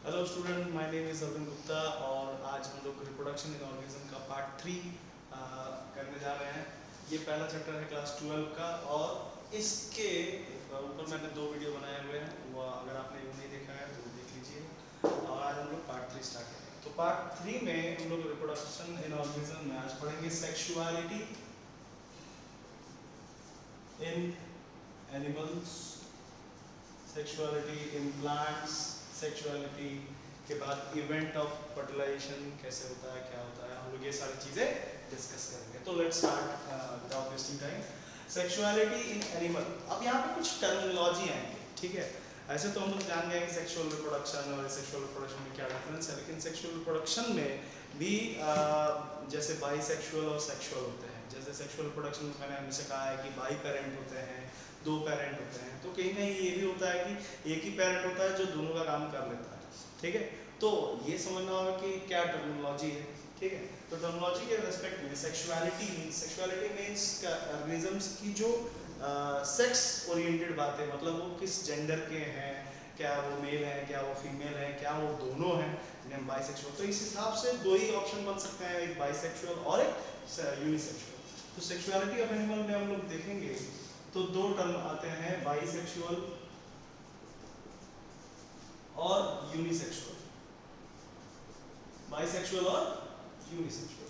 Hello student, my name is Arvind Gupta और आज हम लोग रिप्रोडक्शन इन ऑर्गेनिज्म का पार्ट 3 करने जा रहे हैं। ये पहला चैप्टर है क्लास 12 का और इसके ऊपर मैंने 2 वीडियो बनाए हुए हैं। वो अगर आपने वो नहीं देखा है तो वो देख लीजिए। और आज हम लोग पार्ट 3 स्टार्ट करेंगे। तो पार्ट 3 में हम लोग रिप्रोडक्शन इन ऑर्गेनिज्म में आज पढ़ेंगे sexuality in animals, sexuality in plants, sexuality के बाद इवेंट ऑफ फर्टिलाइजेशन कैसे होता है, क्या होता है, हम लोग ये सारी चीजें डिस्कस करेंगे। तो let's start without wasting time. Sexuality in animal, अब यहाँ पे कुछ टर्मिनोलॉजी आएंगे, ठीक है। ऐसे तो हम लोग जान गए कि सेक्सुअल रिप्रोडक्शन और सेक्सुअल रिप्रोडक्शन में क्या डिफरेंस है, लेकिन सेक्सुअल रिप्रोडक्शन में भी जैसे बाइसेक्सुअल और सेक्सुअल होते हैं। जैसे सेक्सुअल रिप्रोडक्शन में मैंने हमेशा कहा है कि बाई पेरेंट होते हैं, 2 पेरेंट होते हैं। तो कहीं ना ये भी होता है कि एक ही पेरेंट होता है जो दोनों का काम कर लेता है, ठीक है। तो ये समझना होगा कि क्या टर्मिनोलॉजी है, ठीक है। तो टर्मिनोलॉजी के रेस्पेक्ट में सेक्सुअलिटी मींस ऑर्गेनिजम्स की जो सेक्स ओरिएंटेड बातें, मतलब वो किस जेंडर के हैं, क्या वो मेल है, क्या वो फीमेल है, क्या वो दोनों हैं, जिन्हें बाइसेक्सुअल। तो इस हिसाब से 2 ही ऑप्शन बन सकते हैं, एक बाइसेक्सुअल और एक यूनिसेक्सुअल। तो सेक्सुअलिटी ऑफ एनिमल में हम लोग देखेंगे तो 2 टर्म आते हैं, बाइसेक्सुअल और यूनिसेक्सुअल। बाइसेक्सुअल और यूनिसेक्सुअल।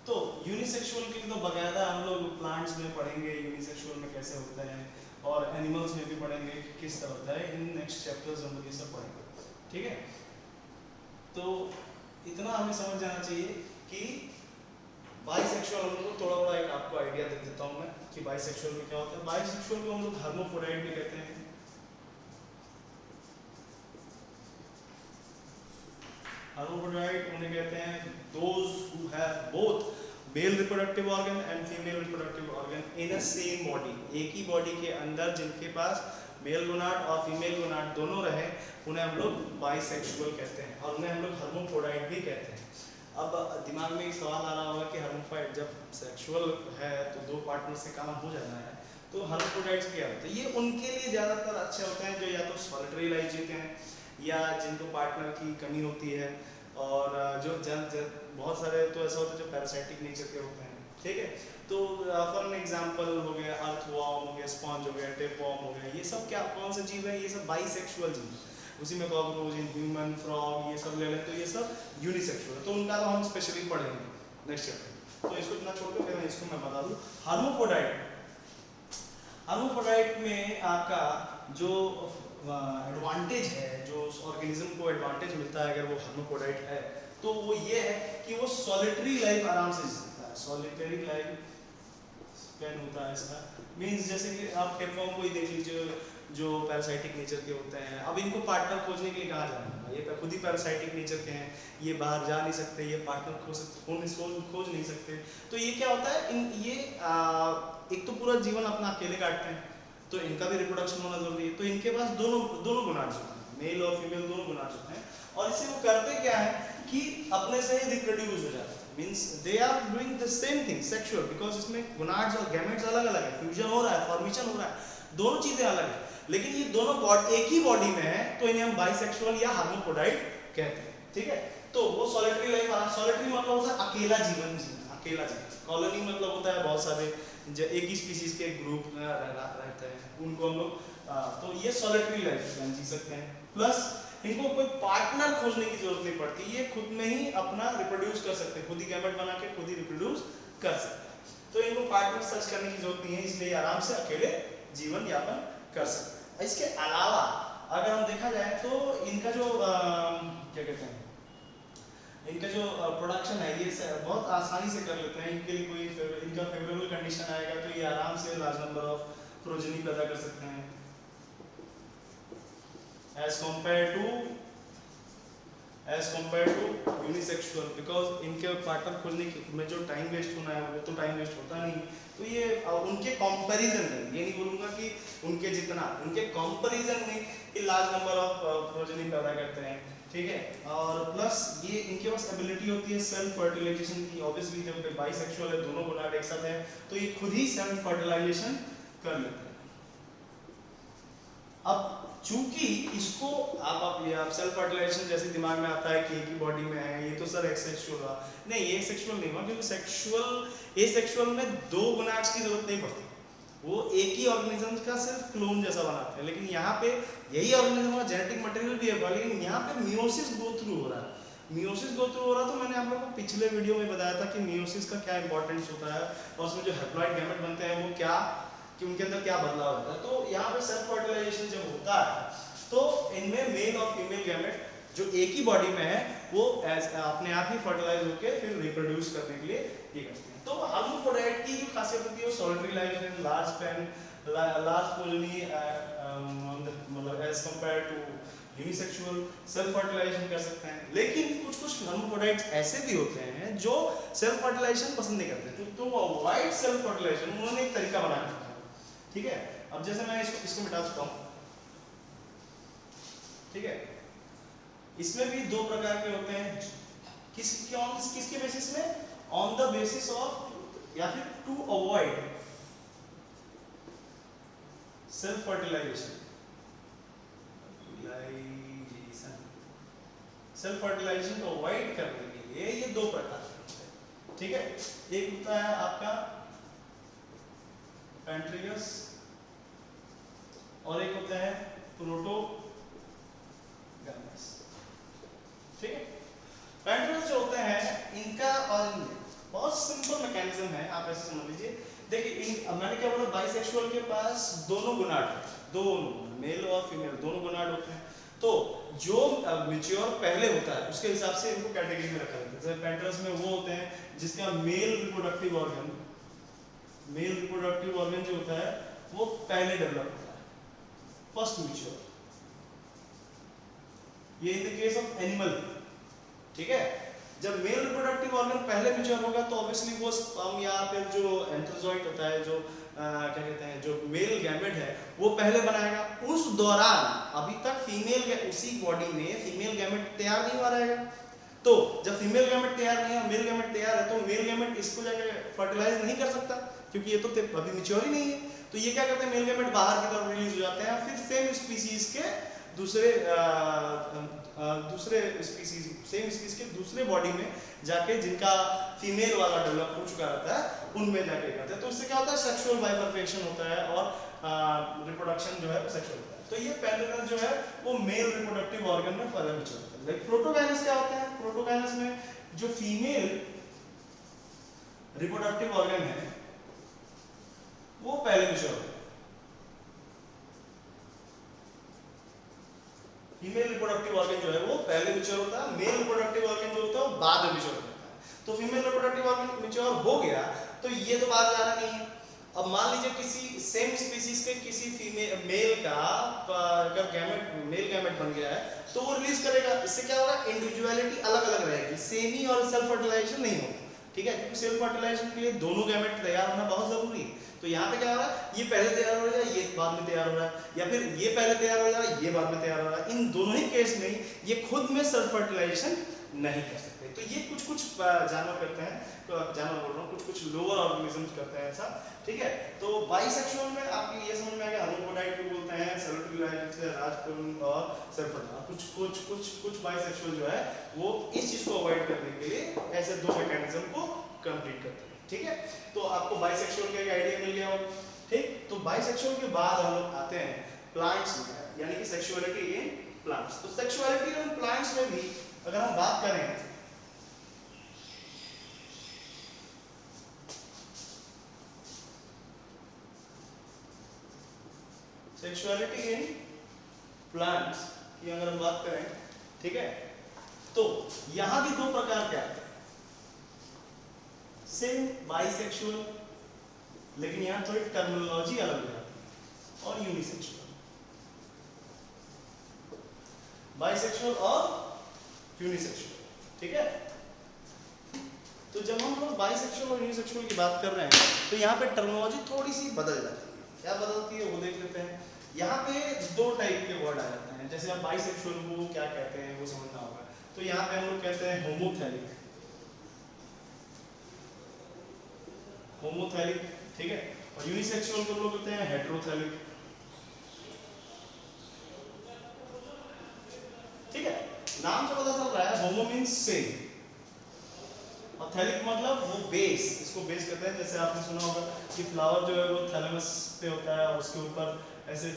तो यूनिसेक्सुअल के लिए तो बकायदा हम लोग प्लांट्स में पढ़ेंगे यूनिसेक्सुअल में कैसे होता है, और एनिमल्स में भी पढ़ेंगे किस तरह होता है। इन नेक्स्ट चैप्टर्स हम लोग ये सब पढ़ेंगे, ठीक है। तो इतना हमें समझ जाना चाहिए कि बाइसेक्सुअल हम लोग को थोड़ा बड़ा एक आपको आइडिया दे देता हूँ मैं कि बाइसेक्सुअल में क्या होता है। बाइसेक्सुअल को हम लोग हर्माफ्रोडाइट भी कहते हैं। Hermaphrodite उन्हें कहते हैं those who have both male reproductive organ and female reproductive organ in a same body। एक ही बॉडी के अंदर जिनके पास मेल गोनाड और फीमेल गोनाड दोनों रहे, उन्हें हम लोग बाइसेक्सुअल कहते हैं और उन्हें हम लोग हर्माफ्रोडाइट भी कहते हैं। अब दिमाग में एक सवाल आ रहा होगा कि हर्माफ्रोडाइट जब सेक्सुअल है तो 2 पार्टनर से काम हो जाना है, तो हर्माफ्रोडाइट्स क्या होता है? ये उनके लिए ज़्यादातर अच्छे होते हैं जो या तो सॉलिटरी लाइफ जीते हैं या जिनको पार्टनर की कमी होती है, और जो बहुत सारे तो ऐसा होता है जो पैरासाइटिक नेचर के होते हैं, ठीक है। तो फॉर एन एग्जांपल हो गया अर्थवॉर्म हो गया, स्पॉन्ज हो गया, टेपवॉर्म हो गया, ये सब क्या कौन से जीव है? ये सब बाइसेक्सुअल जीव है। उसी में कॉकरोच, ह्यूमन, फ्रॉग, ये सब ले लें तो ये सब यूनिसेक्सुअल है। तो उनका तो हम स्पेशली पढ़ेंगे नेक्स्ट चैप्टर। तो इसको इतना छोड़ के फिर इसको मैं बता दूं। हार्मोफोडाइट, हार्मोफोडाइट में आपका जो एडवांटेज है, जो ऑर्गेनिज्म को एडवांटेज मिलता है अगर वो हर्माफ्रोडाइट है, तो वो ये है कि वो सॉलिटरी लाइफ आराम से जी सकता है। सॉलिटरी लाइफ स्पेन होता है इसका। मींस जैसे कि आप टेपवॉर्म को ही देख लीजिए जो पैरासाइटिक नेचर के होते हैं। अब इनको पार्टनर खोजने के लिए कहाँ जाना होगा? ये खुद ही पैरासाइटिक नेचर के हैं, ये बाहर जा नहीं सकते, ये पार्टनर खोज नहीं सकते। तो ये क्या होता है, एक तो पूरा जीवन अपना अकेले काटते हैं, तो इनका भी रिप्रोडक्शन होना जरूरी है। तो इनके पास दोनों दोनों गोनाड्स होते हैं, मेल और फीमेल दोनों गोनाड्स होते हैं। और इससे वो करते क्या है कि अपने से ही रिप्रोड्यूस हो जाते हैं। Means they are doing the same thing sexual, because इसमें गोनाड्स और गैमेट्स अलग अलग है, फ्यूजन हो रहा है, फॉर्मेशन हो रहा है, दोनों चीजें अलग है, लेकिन ये दोनों एक ही बॉडी में है, तो इन्हें हम बाइसेक्सुअल या हर्माफ्रोडाइट कहते हैं, ठीक है। तो वो सॉलिटरी लाइफ, सॉलिटरी मतलब होता है अकेला जीवन जीना, अकेला जीवन। कॉलोनी मतलब होता है बहुत सारे एक ही स्पीशीज के ग्रुप में रहते हैं, उनको हम लोग तो ये सॉलिटरी लाइफ जी सकते हैं। प्लस इनको कोई पार्टनर खोजने की जरूरत नहीं पड़ती, ये खुद में ही अपना रिप्रोड्यूस कर सकते हैं, खुद ही गैमेट बना के खुद ही रिप्रोड्यूस कर सकते हैं। तो इनको पार्टनर सर्च करने की जरूरत नहीं है, इसलिए आराम से अकेले जीवन यापन कर सकते हैं। इसके अलावा अगर हम देखा जाए तो इनका जो क्या कहते हैं, इनका जो प्रोडक्शन है ये बहुत आसानी से कर लेते हैं। इनके लिए कोई इनका फेवरेबल कंडीशन आएगा तो ये आराम से लार्ज नंबर ऑफ प्रोजेनी पैदा कर सकते हैं as compared to unisexual, because इनके पार्टनर खोजने में जो टाइम वेस्ट होना है वो तो टाइम वेस्ट होता नहीं। तो ये उनके कंपैरिजन में, ये नहीं बोलूंगा कि उनके जितना, उनके कंपैरिजन में ये लार्ज नंबर ऑफ प्रोजेनी पैदा करते हैं, ठीक है। और प्लस ये इनके पास एबिलिटी होती है सेल्फ फर्टिलाइजेशन की। ऑब्वियसली जब बाइसेक्सुअल है, दोनों गोनाड एक साथ है, तो ये खुद ही सेल्फ फर्टिलाइजेशन कर लेते हैं। अब चूंकि इसको आप सेल्फ फर्टिलाइजेशन जैसे दिमाग में आता है कि एक ही बॉडी में है, ये तो सर एसेक्सुअल हुआ। नहीं, ये सेक्सुअल नहीं हुआ, क्योंकि सेक्सुअल में दो गोनाड्स की जरूरत नहीं पड़ती, वो एक ही ऑर्गेनिज्म का सिर्फ क्लोन जैसा बनाते हैं। लेकिन यहाँ पे यही ऑर्गेनिज्म का जेनेटिक मटेरियल भी है, लेकिन यहाँ पे मियोसिस गो थ्रू हो रहा है। मियोसिस गो थ्रू हो रहा, तो मैंने आप लोगों को पिछले वीडियो में बताया था कि मियोसिस का क्या इंपॉर्टेंस होता है और उसमें जो हैप्लॉइड गैमेट बनते हैं वो क्या, कि उनके अंदर क्या बदलाव होता है। तो यहाँ पे सेल्फ फर्टिलाइजेशन जब होता है तो इनमें मेल और फीमेल गैमेट जो एक ही बॉडी में है वो अपने आप ही फर्टिलाइज होकर फिर रिप्रोड्यूस करने के लिए ये करते हैं। तो हार्मोफ्रोडाइट की जो खासियत होती है वो solitary life in large span, large colony, मतलब as compare to unisexual self fertilization कर सकते हैं। लेकिन कुछ कुछ हार्मोफ्रोडाइट्स ऐसे भी होते हैं जो सेल्फ फर्टिलाइजेशन पसंद नहीं करते, तो वो अवॉइड सेल्फ फर्टिलाइजेशन उन्होंने एक तरीका बना रखा है। ठीक है, अब जैसे मैं इसको मिटा चुका हूं, ठीक है, इसमें भी दो प्रकार के होते हैं। किसके बेसिस में? ऑन द बेसिस ऑफ, या फिर to avoid self fertilisation, self fertilisation को अवॉइड करने के लिए ये दो प्रकार के होते हैं। ठीक है, एक होता है आपका पेंट्रियस और एक होता है प्रोटोगैमस। ठीक है, पेंट्रियस जो होते हैं इनका और बहुत सिंपल मैकेनिज्म है, आप ऐसे समझ लीजिए। देखिए मैंने क्या बोला, बाइसेक्सुअल के पास दोनों गोनाड, दोनों मेल और फीमेल दोनों गोनाड होते हैं। तो जो मैच्योर पहले होता है उसके हिसाब से इनको कैटेगरी में रखा जाता है। जैसे पेंट्रस में वो होते हैं जिसका मेल रिप्रोडक्टिव ऑर्गन जो होता है वो पहले डेवलप होता है, फर्स्ट मैच्योर। ये इन द केस ऑफ एनिमल। ठीक है, जब मेल रिप्रोडक्टिव ऑर्गन पहले मैच्योर होगा तो ऑब्वियसली वो स्पर्म या फिर जो एंथ्रोजॉइट होता है, जो क्या कहते हैं, जो मेल गैमेट है वो पहले बनाएगा। उस दौरान अभी तक फीमेल, उसी बॉडी में फीमेल गैमेट तैयार नहीं हुआ रहेगा। तो जब फीमेल गैमेट तैयार नहीं है, मेल गैमेट तैयार है, तो मेल गैमेट इसको जाकर फर्टिलाइज नहीं कर सकता क्योंकि ये तो अभी मैच्योर ही नहीं है। तो ये क्या करते हैं, मेल गैमेट बाहर की तरफ रिलीज हो जाते हैं, फिर सेम स्पीसीज के दूसरे सेम स्पीसीज के दूसरे बॉडी में जाके, जिनका फीमेल वाला डेवलप हो चुका रहता है, उनमें जाके करते हैं। तो इससे क्या होता है, सेक्सुअल बाइफरकेशन होता है और रिप्रोडक्शन जो है सेक्सुअल होता है। तो ये पेनिकल जो है वो मेल रिप्रोडक्टिव ऑर्गन में पहले मैच्योर होता है। लाइक प्रोटोगैनस क्या होता है, प्रोटोगैनस में जो फीमेल रिप्रोडक्टिव ऑर्गन है वो पहले मैच्योर होता है। फीमेल रिप्रोडक्टिव ऑर्गन जो है वो पहले मैच्योर होता है, मेल रिप्रोडक्टिव ऑर्गन जो होता है वो बाद में मैच्योर होता है। तो फीमेल रिप्रोडक्टिव ऑर्गन मैच्योर हो गया तो ये तो बाहर जाना नहीं है। अब मान लीजिए किसी सेम स्पीसीज के किसी फीमेल मेल का अगर गैमेट मेल गैमेट बन गया है तो वो रिलीज करेगा। इससे क्या होगा, इंडिविजुअलिटी अलग अलग रहेगी, सेम ही और सेल्फ फर्टिलाइजेशन नहीं होगा। ठीक है, क्योंकि सेल्फ फर्टिलाइजेशन के लिए दोनों गैमेट तैयार होना बहुत जरूरी है। तो यहाँ पे क्या हो रहा है, ये पहले तैयार हो रहा है, ये बाद में तैयार हो रहा है, या फिर ये पहले तैयार हो रहा है, ये बाद में तैयार हो रहा है। इन दोनों ही केस में ये खुद में सेल्फ फर्टिलाइजेशन नहीं कर सकते। तो ये कुछ कुछ जानवर करते हैं, तो जानवर बोल रहा हूँ, कुछ कुछ लोअर ऑर्गेनिजम्स करते हैं ऐसा। ठीक है, तो बाइसेक्सुअल में आपको ये समझ में आ गया, हार्मोफ्रोडाइट को बोलते हैं, सोलिटरी लाइफ से राजकुल और सेल्फ फर्टिलाइजेशन। कुछ कुछ कुछ कुछ बाइसेक्सुअल जो है वो इस चीज को अवॉइड करने के लिए ऐसे दो मैकेनिज्म को कंप्लीट करते हैं। ठीक है, तो आपको बाइसेक्सुअल का एक आइडिया मिल गया होगा। ठीक, तो बाइसेक्सुअल के बाद हम लोग आते हैं प्लांट्स में, यानी कि सेक्सुअलिटी इन प्लांट्स। तो सेक्सुअलिटी इन प्लांट्स में भी अगर हम बात करें सेक्सुअलिटी इन प्लांट्स की अगर हम बात करें, ठीक है, तो यहां भी दो प्रकार के आते हैं, सेम बाइसेक्सुअल, लेकिन यहां थोड़ी टर्मिनोलॉजी अलग हो जाती है, और यूनिसेक्सुअल। बाइसेक्सुअल और यूनिसेक्सुअल। ठीक है, तो जब हम लोग बाइसेक्सुअल और यूनिसेक्सुअल की बात कर रहे हैं तो यहाँ पे टर्मिनोलॉजी थोड़ी सी बदल जाती है। क्या बदलती है वो देख लेते हैं। यहाँ पे दो टाइप के वर्ड आ जाते हैं। जैसे आप बाइसेक्सुअल को क्या कहते हैं वो समझना होगा। तो यहाँ पे हम लोग कहते हैं होमोथैलिक, होमोथैलिक। ठीक है, और यूनिसेक्सुअल को लोग कहते हैं हेटेरोथैलिक। नाम से पता चल रहा है होमो मीन्स सेम, और थैलिक मतलब वो बेस, इसको बेस कहते हैं। जैसे आपने सुना होगा कि फ्लावर जो है वो थैलेमस पे होता है और उसके ऊपर ऐसे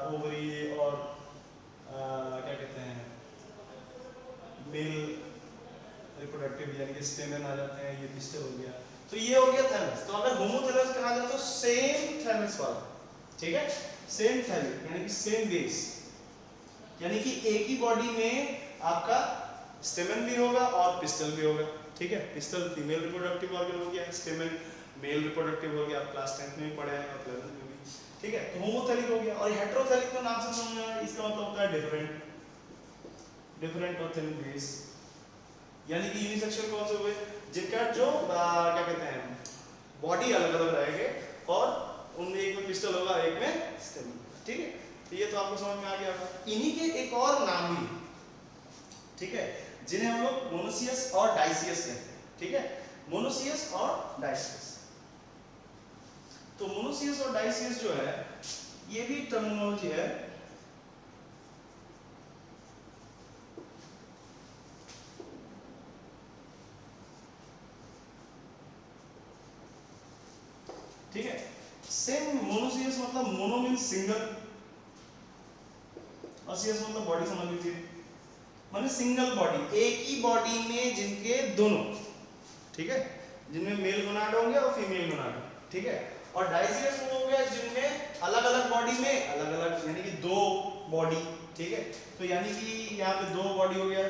ओवरी और क्या कहते हैं मेल रिप्रोडक्टिव यानी कि स्टेमन आ जाते हैं, ये पिस्टल हो गया, तो ये हो गया थैलेमस। तो अगर होमोथैलेमस कहा जाए तो सेम थैलेमस वाला, ठीक है, सेम थैलिक यानी कि सेम बेस, यानी कि एक ही बॉडी में आपका स्टेमन भी होगा और पिस्टल भी होगा, ठीक है। पिस्टल फीमेल रिप्रोडक्टिव ऑर्गन हो गया, स्टेमन मेल रिप्रोडक्टिव हो गया, आप क्लास 10th में भी पढ़े हैं और 11th में भी, ठीक है। तो होमोथैलिक हो गया। और हेटेरोथैलिक तो नाम से समझ में आया, इसका मतलब होता है डिफरेंट और थिन बेस, यानी कि यूनिसेक्सुअल कौन से हुए, जिनका जो क्या कहते हैं बॉडी अलग अलग रहेंगे और उनमें एक में पिस्टल होगा एक में स्टेमन, ठीक है। तो ये तो आपको समझ में आ गया होगा। इन्हीं के एक और नाम भी, ठीक है, जिन्हें हम लोग मोनोसियस और डाइसियस कहते हैं, ठीक है, मोनोसियस और डाइसियस। तो मोनोसियस और डाइसियस जो है ये भी टर्मिनोलॉजी है, ठीक है। सेम मोनोसियस मतलब मोनो मींस सिंगल, और सियस मतलब बॉडी समझ लीजिए, माने सिंगल बॉडी, एक ही बॉडी में जिनके दोनों, ठीक है, जिनमें मेल गोनाड होंगे और फीमेल गोनाड, ठीक है। और डाइसियस वो हो गया जिनमें अलग अलग बॉडी में अलग अलग, यानी कि दो बॉडी, ठीक है। तो यानी कि यहाँ पे दो बॉडी हो गया,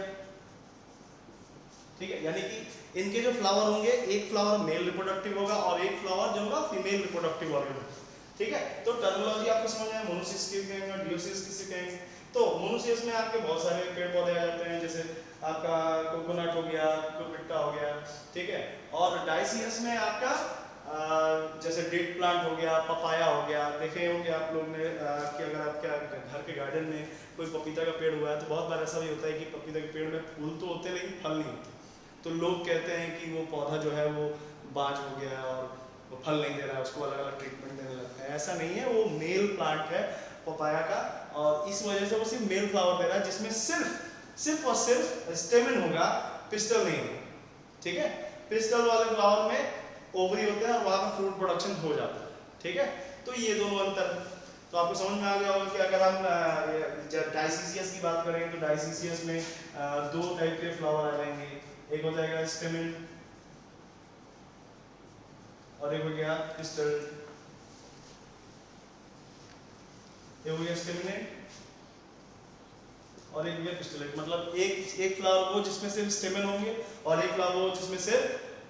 ठीक है, यानी कि इनके जो फ्लावर होंगे, एक फ्लावर मेल रिप्रोडक्टिव होगा और एक फ्लावर जो होगा फीमेल रिप्रोडक्टिव ऑर्गन, ठीक है। तो टर्मिनोलॉजी आपको समझ में आया, मोनोसियस किसे कहेंगे, डियोसियस किसे कहेंगे। तो मोनोसियस में आपके बहुत सारे पेड़ पौधे आ जाते हैं, जैसे आपका कोकोनट हो गया, कुकुरबिट्टा हो गया, ठीक है। और डाइसियस में आपका जैसे डेट प्लांट हो गया, पपाया हो गया, देखे होंगे आप लोग ने कि अगर आपके घर के गार्डन में कोई पपीता का पेड़ हुआ है तो बहुत बार ऐसा भी होता है कि पपीता के पेड़ में फूल तो होते हैं लेकिन फल नहीं होते, तो लोग कहते हैं कि वो पौधा जो है वो बाज हो गया है और वो फल नहीं दे रहा है, उसको अलग अलग ट्रीटमेंट देने लगता है। ऐसा नहीं है, वो मेल प्लांट है पपाया का, और इस वजह से वो सिर्फ मेल फ्लावर दे रहा है, जिसमें सिर्फ और सिर्फ स्टेमन होगा, पिस्टल नहीं होगा, ठीक है। पिस्टल वाले फ्लावर में ओवरी होते हैं और वहां पर फ्रूट प्रोडक्शन हो जाता है, ठीक है। तो ये दोनों अंतर, तो आपको समझ में आ गया होगा कि अगर हम डाइसिसियस की बात करें तो डाइसिसियस में दो टाइप के फ्लावर आ जाएंगे, एक हो जाएगा स्टेमन और एक हो गया पिस्टल, एक हो गया स्टेमिनेट और एक हो गया पिस्टलेट। मतलब एक फ्लावर वो जिसमें सिर्फ स्टेमन होंगे और एक फ्लावर वो जिसमें सिर्फ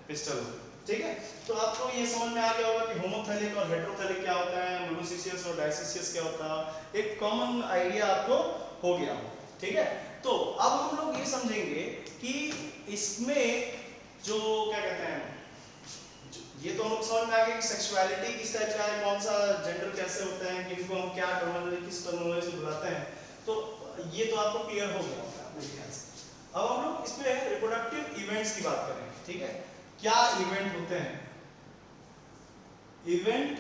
पिस्टल होंगे, ठीक है। तो आपको ये समझ में आ गया होगा कि होमोथैलिक और हेटेरोथैलिक क्या होता है, मोनोसियस और डाइसिसियस क्या होता है, एक कॉमन आइडिया आपको हो गया, ठीक है। तो अब हम लोग ये समझेंगे कि इसमें जो क्या कहते हैं, ये तो हम लोग समझ में आ गया कि सेक्सुअलिटी किस टाइप का है, कौन सा जेंडर कैसे होता है, किनको हम क्या टर्मिनोलॉजी किस टर्मिनोलॉजी से बुलाते हैं, तो ये तो आपको क्लियर हो गया होगा मेरे ख्याल से। अब हम लोग इसमें रिप्रोडक्टिव इवेंट्स की बात करेंगे, ठीक है। क्या इवेंट होते हैं, इवेंट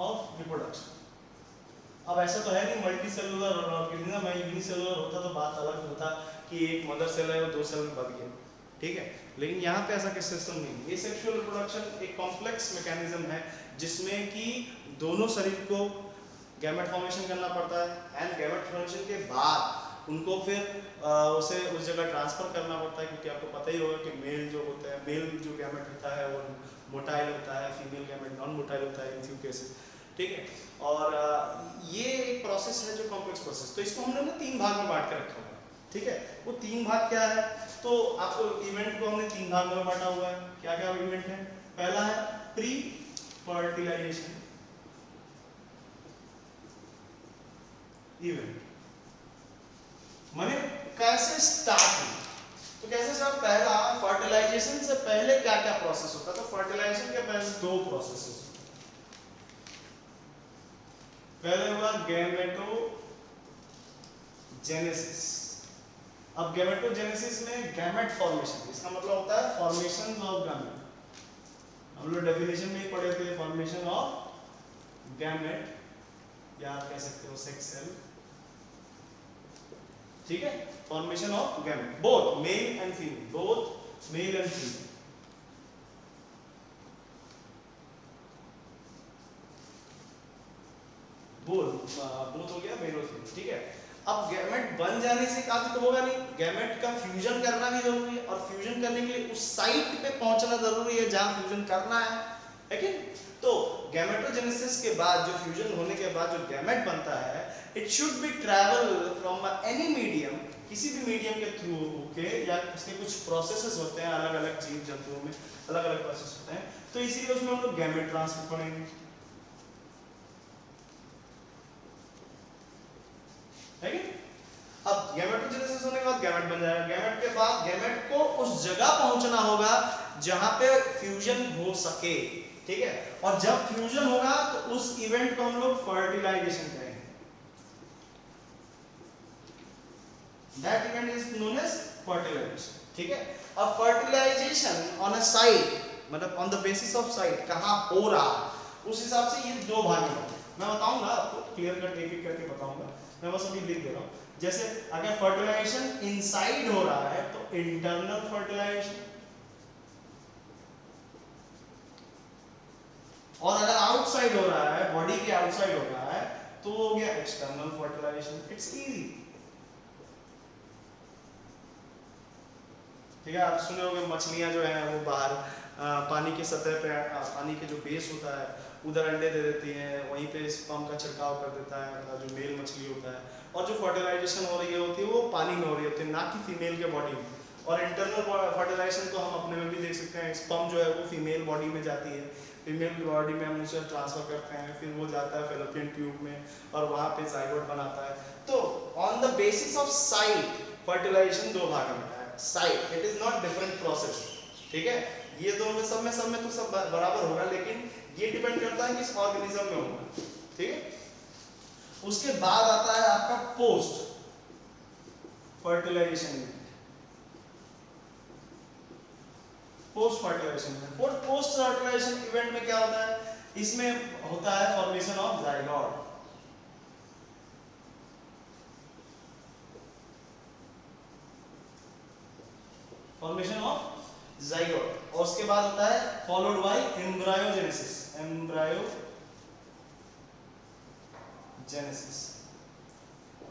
ऑफ रिप्रोडक्शन। अब ऐसा तो है नहीं मल्टी सेलुलर ऑर्गेनिज्म है, यूनिसेलुलर होता तो बात अलग होता कि एक मदर सेल है और दो सेल में बद गया, ठीक है। लेकिन यहाँ पे ऐसा कोई सिस्टम नहीं है। ये सेक्सुअल रिप्रोडक्शन एक कॉम्प्लेक्स मैकेनिज्म है जिसमें कि दोनों शरीर को गैमेट फॉर्मेशन करना पड़ता है एंड गैमेट फॉर्मेशन के बाद उनको फिर उसे उस जगह ट्रांसफर करना पड़ता है, क्योंकि आपको पता ही होगा कि मेल जो होता है, मेल जो गैमेट होता है वो मोटाइल होता है, फीमेल गैमेट नॉन मोटाइल होता है इन फ्यू केसेस, ठीक है। और ये एक प्रोसेस है जो कॉम्प्लेक्स प्रोसेस, तो इसको हमने ना तीन भाग में बांट के रखा हुआ है, ठीक है। वो तीन भाग क्या है, तो आपको इवेंट को हमने तीन भाग में बांटा हुआ है। क्या क्या इवेंट है, पहला है प्री फर्टिलाइजेशन इवेंट, माने कैसे स्टार्ट हुआ, तो कैसे सर, पहला फर्टिलाइजेशन से पहले क्या क्या प्रोसेस होता है, तो फर्टिलाइजेशन के पहले दो प्रोसेस होते हैं। पहले हुआ गैमेटोजेनेसिस। अब गैमेटोजेनेसिस में गैमेट फॉर्मेशन, इसका मतलब होता है फॉर्मेशन ऑफ गैमेट। हम लोग डेफिनेशन में ही पढ़े थे, फॉर्मेशन ऑफ गैमेट, या आप कह सकते हो सेक्स सेल, ठीक है, formation of gamete both male and female, both male and female. Both हो गया मेल और फीमेल, ठीक है। अब गैमेट बन जाने से काफी तो होगा नहीं, गैमेट का फ्यूजन करना भी जरूरी है, और फ्यूजन करने के लिए उस साइट पे पहुंचना जरूरी है जहां फ्यूजन करना है कि नहीं? तो गैमेटोजेनेसिस के बाद, जो फ्यूजन होने के बाद जो गैमेट बनता है, it should be travel from any medium, किसी भी मीडियम के थ्रू होके, या उसके कुछ प्रोसेसेस होते हैं अलग अलग जीव जंतुओं में, अलग अलग प्रोसेस होते हैं, तो इसीलिए उसमें हम लोग गैमेट ट्रांसफर पढ़ेंगे, है कि? अब गैमेटोजेनेसिस होने के बाद गैमेट बन जाएगा, गैमेट के बाद गैमेट को उस जगह पहुंचना होगा जहां पे फ्यूजन हो सके, ठीक है। और जब फ्यूजन होगा तो उस इवेंट को हम लोग फर्टिलाइजेशन कहेंगे, that event is known as fertilisation, ठीक है। अब फर्टिलाइजेशन ऑन अ साइट, मतलब on the basis of site, कहां हो रहा है, उस हिसाब से ये दो भाग में मैं बताऊंगा आपको, क्लियर कट एक एक करके बताऊंगा, मैं बस अभी लिख दे रहा हूं। जैसे अगर फर्टिलाइजेशन इनसाइड हो रहा है तो इंटरनल फर्टिलाइजेशन, और अगर आउटसाइड हो रहा है, बॉडी के आउटसाइड हो रहा है, तो हो गया एक्सटर्नल फर्टिलाइजेशन। इट्स इजी, ठीक है। आप सुने होंगे मछलियां जो है वो बाहर पानी की सतह पे, पानी के जो बेस होता है उधर अंडे दे देती हैं, वहीं पे स्पर्म का छिड़काव कर देता है जो मेल मछली होता है, और जो फर्टिलाइजेशन हो रही होती है वो पानी में हो रही होती है, ना कि फीमेल के बॉडी में। और इंटरनल फर्टिलाइजेशन तो हम अपने में भी देख सकते हैं, स्पर्म जो है वो फीमेल बॉडी में जाती है, फीमेल बॉडी में हम उसे ट्रांसफर करते हैं, फिर वो जाता है फेलोपियन ट्यूब में और वहाँ पे जाइगोट बनाता है। तो on the basis of site fertilisation दो भाग में है, site, it is not different process, ठीक है। ये दोनों में सब में तो सब बराबर होगा, लेकिन ये डिपेंड करता है किस ऑर्गेनिज्म में होगा, ठीक है। उसके बाद आता है आपका post fertilisation, post fertilisation event में क्या होता है, इसमें होता है formation of zygote, formation of zygote, और उसके बाद होता है फॉलोड बाय एम्ब्रायोजेनेसिस, एम्ब्रायोजेनेसिस,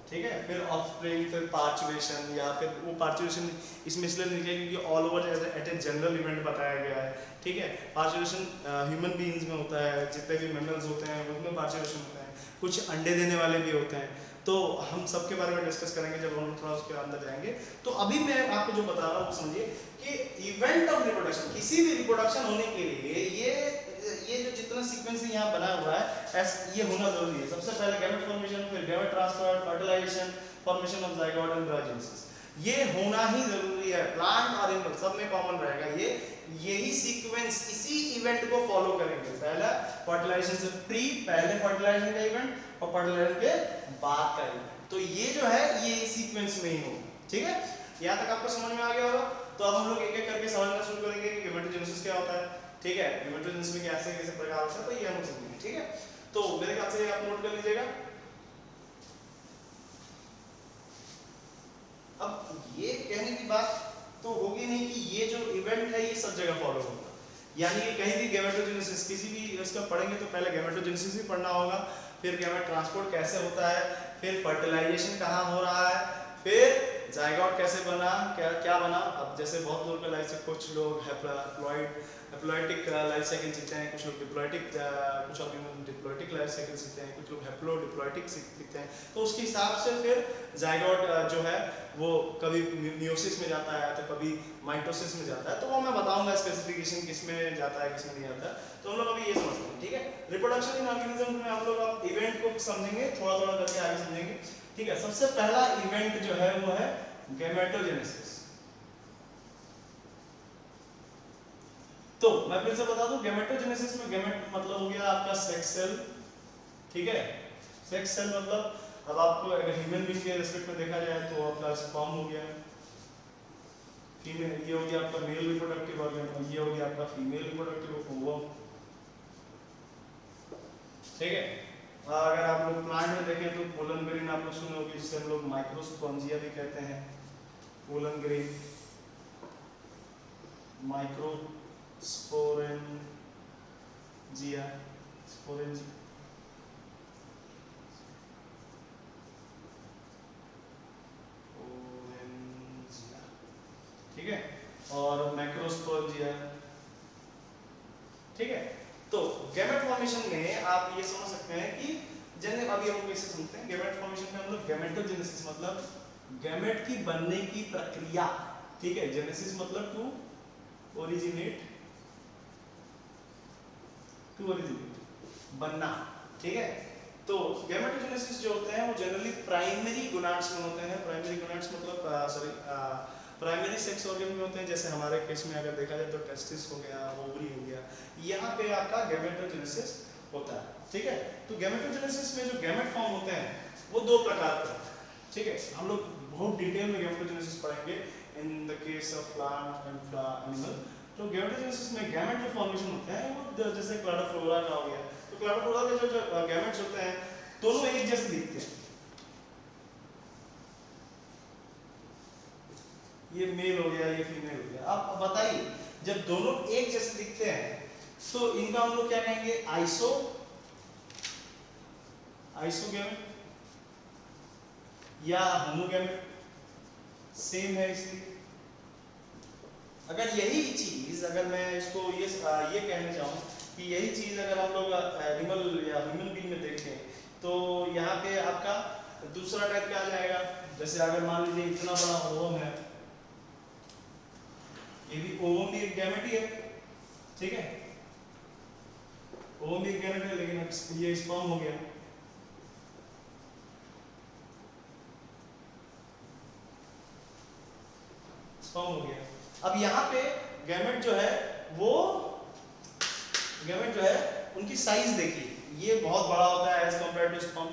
ठीक है। फिर ऑफस्प्रिंग, फिर पार्चुएशन, या फिर वो पार्चुएशन इसमें इसलिए लिखे क्योंकि all over eight a general event बताया गया है, ठीक है। पार्चुएशन ह्यूमन बीइंग्स में होता है, जितने भी मैमल्स होते हैं उनमें पार्चुएशन होता है, कुछ अंडे देने वाले भी होते हैं, तो हम सबके बारे में डिस्कस करेंगे जब हम थोड़ा उसके अंदर जाएंगे। तो अभी मैं आपको जो बता रहा हूँ समझिए कि इवेंट ऑफ रिप्रोडक्शन, किसी भी रिप्रोडक्शन होने के लिए ये जो जितना सीक्वेंस यहाँ बना हुआ है ये होना जरूरी है। सबसे पहले गैमेट फॉर्मेशन, फिर gamete transfer, fertilization, formation of zygote, embryogenesis, ये होना ही जरूरी है। प्लांट और एनिमल सब में कॉमन रहेगा ये, यही सीक्वेंस इसी इवेंट को फॉलो करेंगे। पहला फर्टिलाइजेशन से प्री, पहले फर्टिलाइजेशन का इवेंट, और फर्टिलाइजेशन के बाद का इवेंट, तो ये जो है ये सीक्वेंस में ही होगा, ठीक है। यहाँ तक आपको समझ में आ गया होगा। तो अब हम लोग एक एक करके समझना शुरू करेंगे कि गैमेटोजेनेसिस क्या होता है, ठीक है। गैमेटोजेनेसिस में कैसे कैसे प्रकार होता है, तो ये हम समझेंगे, ठीक है। तो मेरे ख्याल से आप नोट कर लीजिएगा। अब ये कहने की बात तो होगी नहीं कि ये जो इवेंट है ये सब जगह फॉलो होगा, यानी कि कहीं भी गैमेटोजेनेसिस किसी भी इसका पढ़ेंगे तो पहले गैमेटोजेनेसिस ही पढ़ना होगा, फिर गैमेट ट्रांसपोर्ट कैसे होता है, फिर फर्टिलाइजेशन कहाँ हो रहा है, फिर जाइगोट कैसे बना, क्या क्या बना। अब जैसे बहुत लोग का लाइफ से, कुछ लोग हैप्लॉइडिक लाइफ साइकिल सीखते हैं, कुछ लोग डिप्लॉइडिक, कुछ डिप्लॉइडिक लाइफ साइकिल सीखते हैं, कुछ लोग हैप्लोडिप्लॉइडिक सीखते हैं। तो उसके हिसाब से फिर जाइगोट जो है वो कभी मियोसिस में जाता है तो कभी माइटोसिस में जाता है, तो वो मैं बताऊंगा स्पेसिफिकेशन किसमें जाता है किसमें नहीं जाता है। तो हम लोग अभी ये समझते हैं, ठीक है। रिप्रोडक्शन इन ऑर्गेनिज्म में हम लोग अब इवेंट को समझेंगे, थोड़ा थोड़ा करके आगे समझेंगे, ठीक है। सबसे पहला इवेंट जो है वो है गैमेटोजेनेसिस। तो मैं फिर से बता दूं, गैमेटोजेनेसिस में गैमेट मतलब हो गया आपका सेक्स सेल, ठीक है। सेक्स सेल मतलब, अब आपको अगर ह्यूमन बीइंग के रेस्पेक्ट में देखा जाए तो आपका स्पर्म हो गया, फीमेल, ये हो गया आपका मेल रिप्रोडक्टिव ऑर्गन, और ये हो गया आपका फीमेल रिप्रोडक्टिव ओवम, ठीक है। अगर आप लोग प्लांट में देखें तो पोलन ग्रेन आप लोग सुने होंगे, जिसे हम लोग माइक्रोस्पोरेंजिया भी कहते हैं। पोलन ग्रेन, माइक्रोस्पोरेंजिया, स्पोरेंजिया, ठीक है, और मैक्रोस्पोरेंजिया, ठीक है। तो गैमेट फॉर्मेशन में आप ये समझ सकते हैं कि जैसे अभी हम लोग कैसे समझते हैं गैमेट फॉर्मेशन में, हम लोग गैमेटोजेनेसिस मतलब गैमेट की बनने की प्रक्रिया, ठीक है। जेनेसिस मतलब टू ओरिजिनेट, बनना, ठीक है। तो गैमेटोजेनेसिस जो होते हैं वो जनरली प्राइमरी गोनाड्स में होते हैं। प्राइमरी गोनाड्स मतलब प्राइमरी सेक्स ऑर्गन में होते हैं। जैसे हमारे केस में अगर देखा जाए तो टेस्टिस हो गया, ओवरी हो गया, यहाँ पे आपका गैमेटोजेनेसिस होता है, ठीक है। तो गैमेटोजेनेसिस में जो गैमेट फॉर्म होते हैं वो दो प्रकार के होते हैं, ठीक है। हम लोग बहुत डिटेल में गैमेटोजेनेसिस पढ़ेंगे इन the case of plant and animal. तो गैमेटोजेनेसिस में गैमेट जो फॉर्मेशन होते हैं वो जैसे क्लाडोफ्लोरा का हो गया, तो क्लाडोफ्लोरा के जो गैमेट्स होते हैं दोनों एक जैसे दिखते हैं। ये मेल हो गया, ये फीमेल हो गया। अब बताइए जब दोनों एक जैसे दिखते हैं तो इनका हम लोग क्या कहेंगे? आइसोगैमेट या होमोगैमेट, सेम है इसलिए। अगर यही चीज, अगर मैं इसको ये कहना चाहूँ कि यही चीज अगर हम लोग एनिमल या ह्यूमन बीइंग में देखें तो यहाँ पे आपका दूसरा टाइप क्या आ जाएगा? जैसे अगर मान लीजिए इतना बड़ा ओवम है, ये भी ओवम भी एक गैमेट ही है, ठीक है। ओवम भी एक गैमेट है, लेकिन ये स्पर्म हो गया, स्पर्म हो गया। अब यहाँ पे गैमेट जो है वो उनकी साइज देखिए, ये बहुत बड़ा होता है एज कंपेयर टू स्पर्म,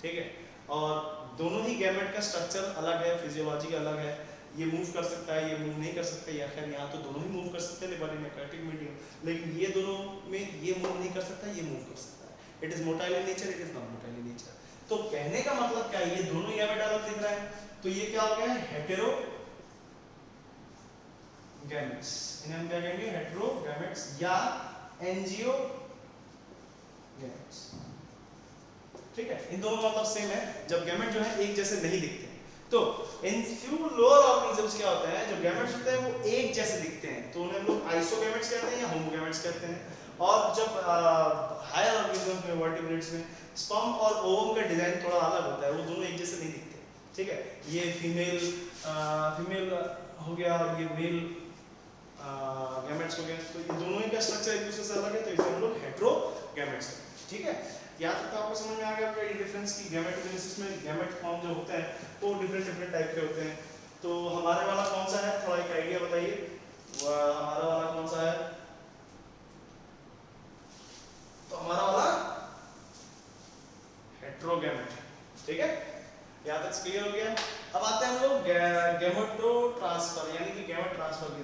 ठीक है। और दोनों ही गैमेट का स्ट्रक्चर अलग है, फिजियोलॉजी अलग है। ये मूव कर सकता है, ये मूव नहीं कर सकता, या खैर यहाँ तो दोनों ही मूव कर सकते हैं बट इन एक्वाटिक मीडियम, लेकिन ये दोनों में ये मूव नहीं कर सकता, ये मूव कर सकता है। It is motile in nature, it is not motile in nature. तो कहने का मतलब क्या है, ये दोनों गैमेट अलग दिख रहा है, तो ये क्या हो गया? Hetero gametes. इन्हें हम क्या कहेंगे? हेटेरो गैमेट्स या एंजियो गैमेट्स, ठीक है। इन दोनों का मतलब सेम है, जब गैमेट जो है एक जैसे नहीं दिखते। तो इन फ्यू लोअर ऑर्गेनिजम्स क्या होता है, जो गैमेट्स होते हैं वो एक जैसे दिखते हैं, तो उन्हें हम लोग आइसोगैमेट्स कहते हैं या होमोगैमेट्स कहते हैं। और जब हायर ऑर्गेनिजम्स में, वर्टिब्रेट्स में, स्पर्म और ओवम का डिजाइन थोड़ा अलग होता है, वो दोनों एक जैसे नहीं दिखते, ठीक है। ये फीमेल हो गया, ये मेल गैमेट्स हो गए, तो ये दोनों ही का स्ट्रक्चर एक दूसरे से अलग है, तो इसे हम लोग हेटेरोगैमेट्स कहते हैं, ठीक है। यहाँ तक तो आपको समझ में आ गया आपका ये डिफरेंस की गैमेटोजेनेसिस में गैमेट फॉर्म जो होते हैं वो डिफरेंट टाइप के होते हैं। तो हमारे वाला कौन सा है, थोड़ा एक आइडिया बताइए, हमारा वाला कौन सा है? तो हमारा वाला हेटेरोगैमेट, ठीक है। यहाँ तक क्लियर हो गया। अब आते हैं हम लोग गैमेटोट्रांसफर यानी कि गैमेट ट्रांसफर की।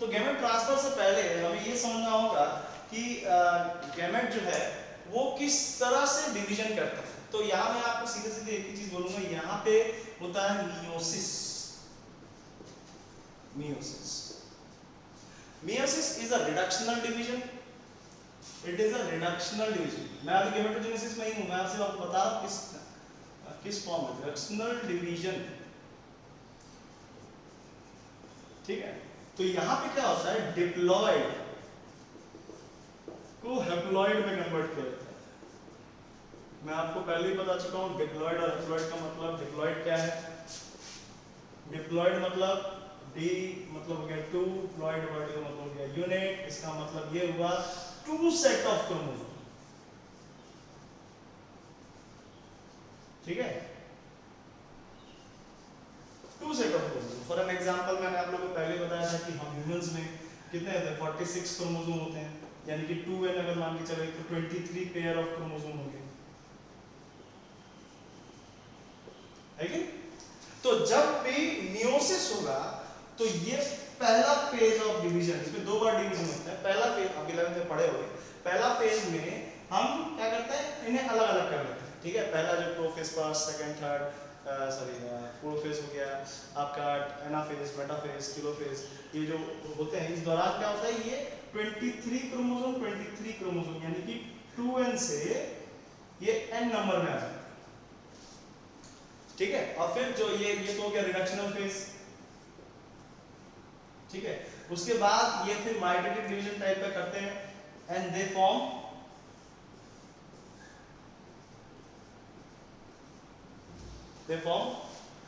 तो गैमेट ट्रांसफर से पहले हमें ये समझना होगा कि गैमेट जो है वो किस तरह से डिवीजन करता है। तो यहाँ मैं आपको सीधे सीधे एक ही चीज बोलूंगा, यहाँ पे होता है meiosis. Meiosis is a reductional division, it is a reductional division. मैं अभी गैमेटोजेनेसिस में ही हूँ, मैं आपसे आपको बता रहा हूँ किस फॉर्म में रिडक्शनल डिवीजन, ठीक है। तो यहाँ पे क्या होता है, डिप्लॉयड को हैप्लॉयड में कन्वर्ट किया जाता है। मैं आपको पहले ही बता चुका हूँ डिप्लॉयड और हैप्लॉयड का मतलब। डिप्लॉयड क्या है? डिप्लॉयड मतलब डी मतलब हो गया टू, प्लॉयड वर्ड का मतलब हो गया यूनिट। इसका मतलब ये हुआ टू सेट ऑफ क्रोमोसोम, ठीक है, two set of chromosome. For an example मैंने आप लोगों को पहले बताया था कि हम ह्यूमंस में कितने होते हैं? 46 क्रोमोसोम होते हैं, यानी कि 2n अगर मान के चले तो 23 पेयर ऑफ क्रोमोसोम होंगे, है कि? तो जब भी मियोसिस होगा तो ये पहला फेज ऑफ डिवीजन, इसमें दो बार डिवीजन होता है। पहला फेज आप 11th में पढ़े होंगे, पहला फेज में हम क्या करते हैं, इन्हें अलग अलग कर लेते हैं, ठीक है। पहला जो प्रोफेज पास, सेकंड थर्ड प्रोफेज हो गया आपका, एनाफेज, मेटाफेज, टेलोफेज, ये जो होते हैं इस दौरान क्या होता है, ये 23 क्रोमोसोम 23 क्रोमोसोम यानी कि 2n से ये n नंबर में आ जाता है, ठीक है। और फिर जो ये तो हो गया रिडक्शनल फेज, ठीक है। उसके बाद ये फिर माइटोटिक डिवीजन टाइप का करते हैं and they form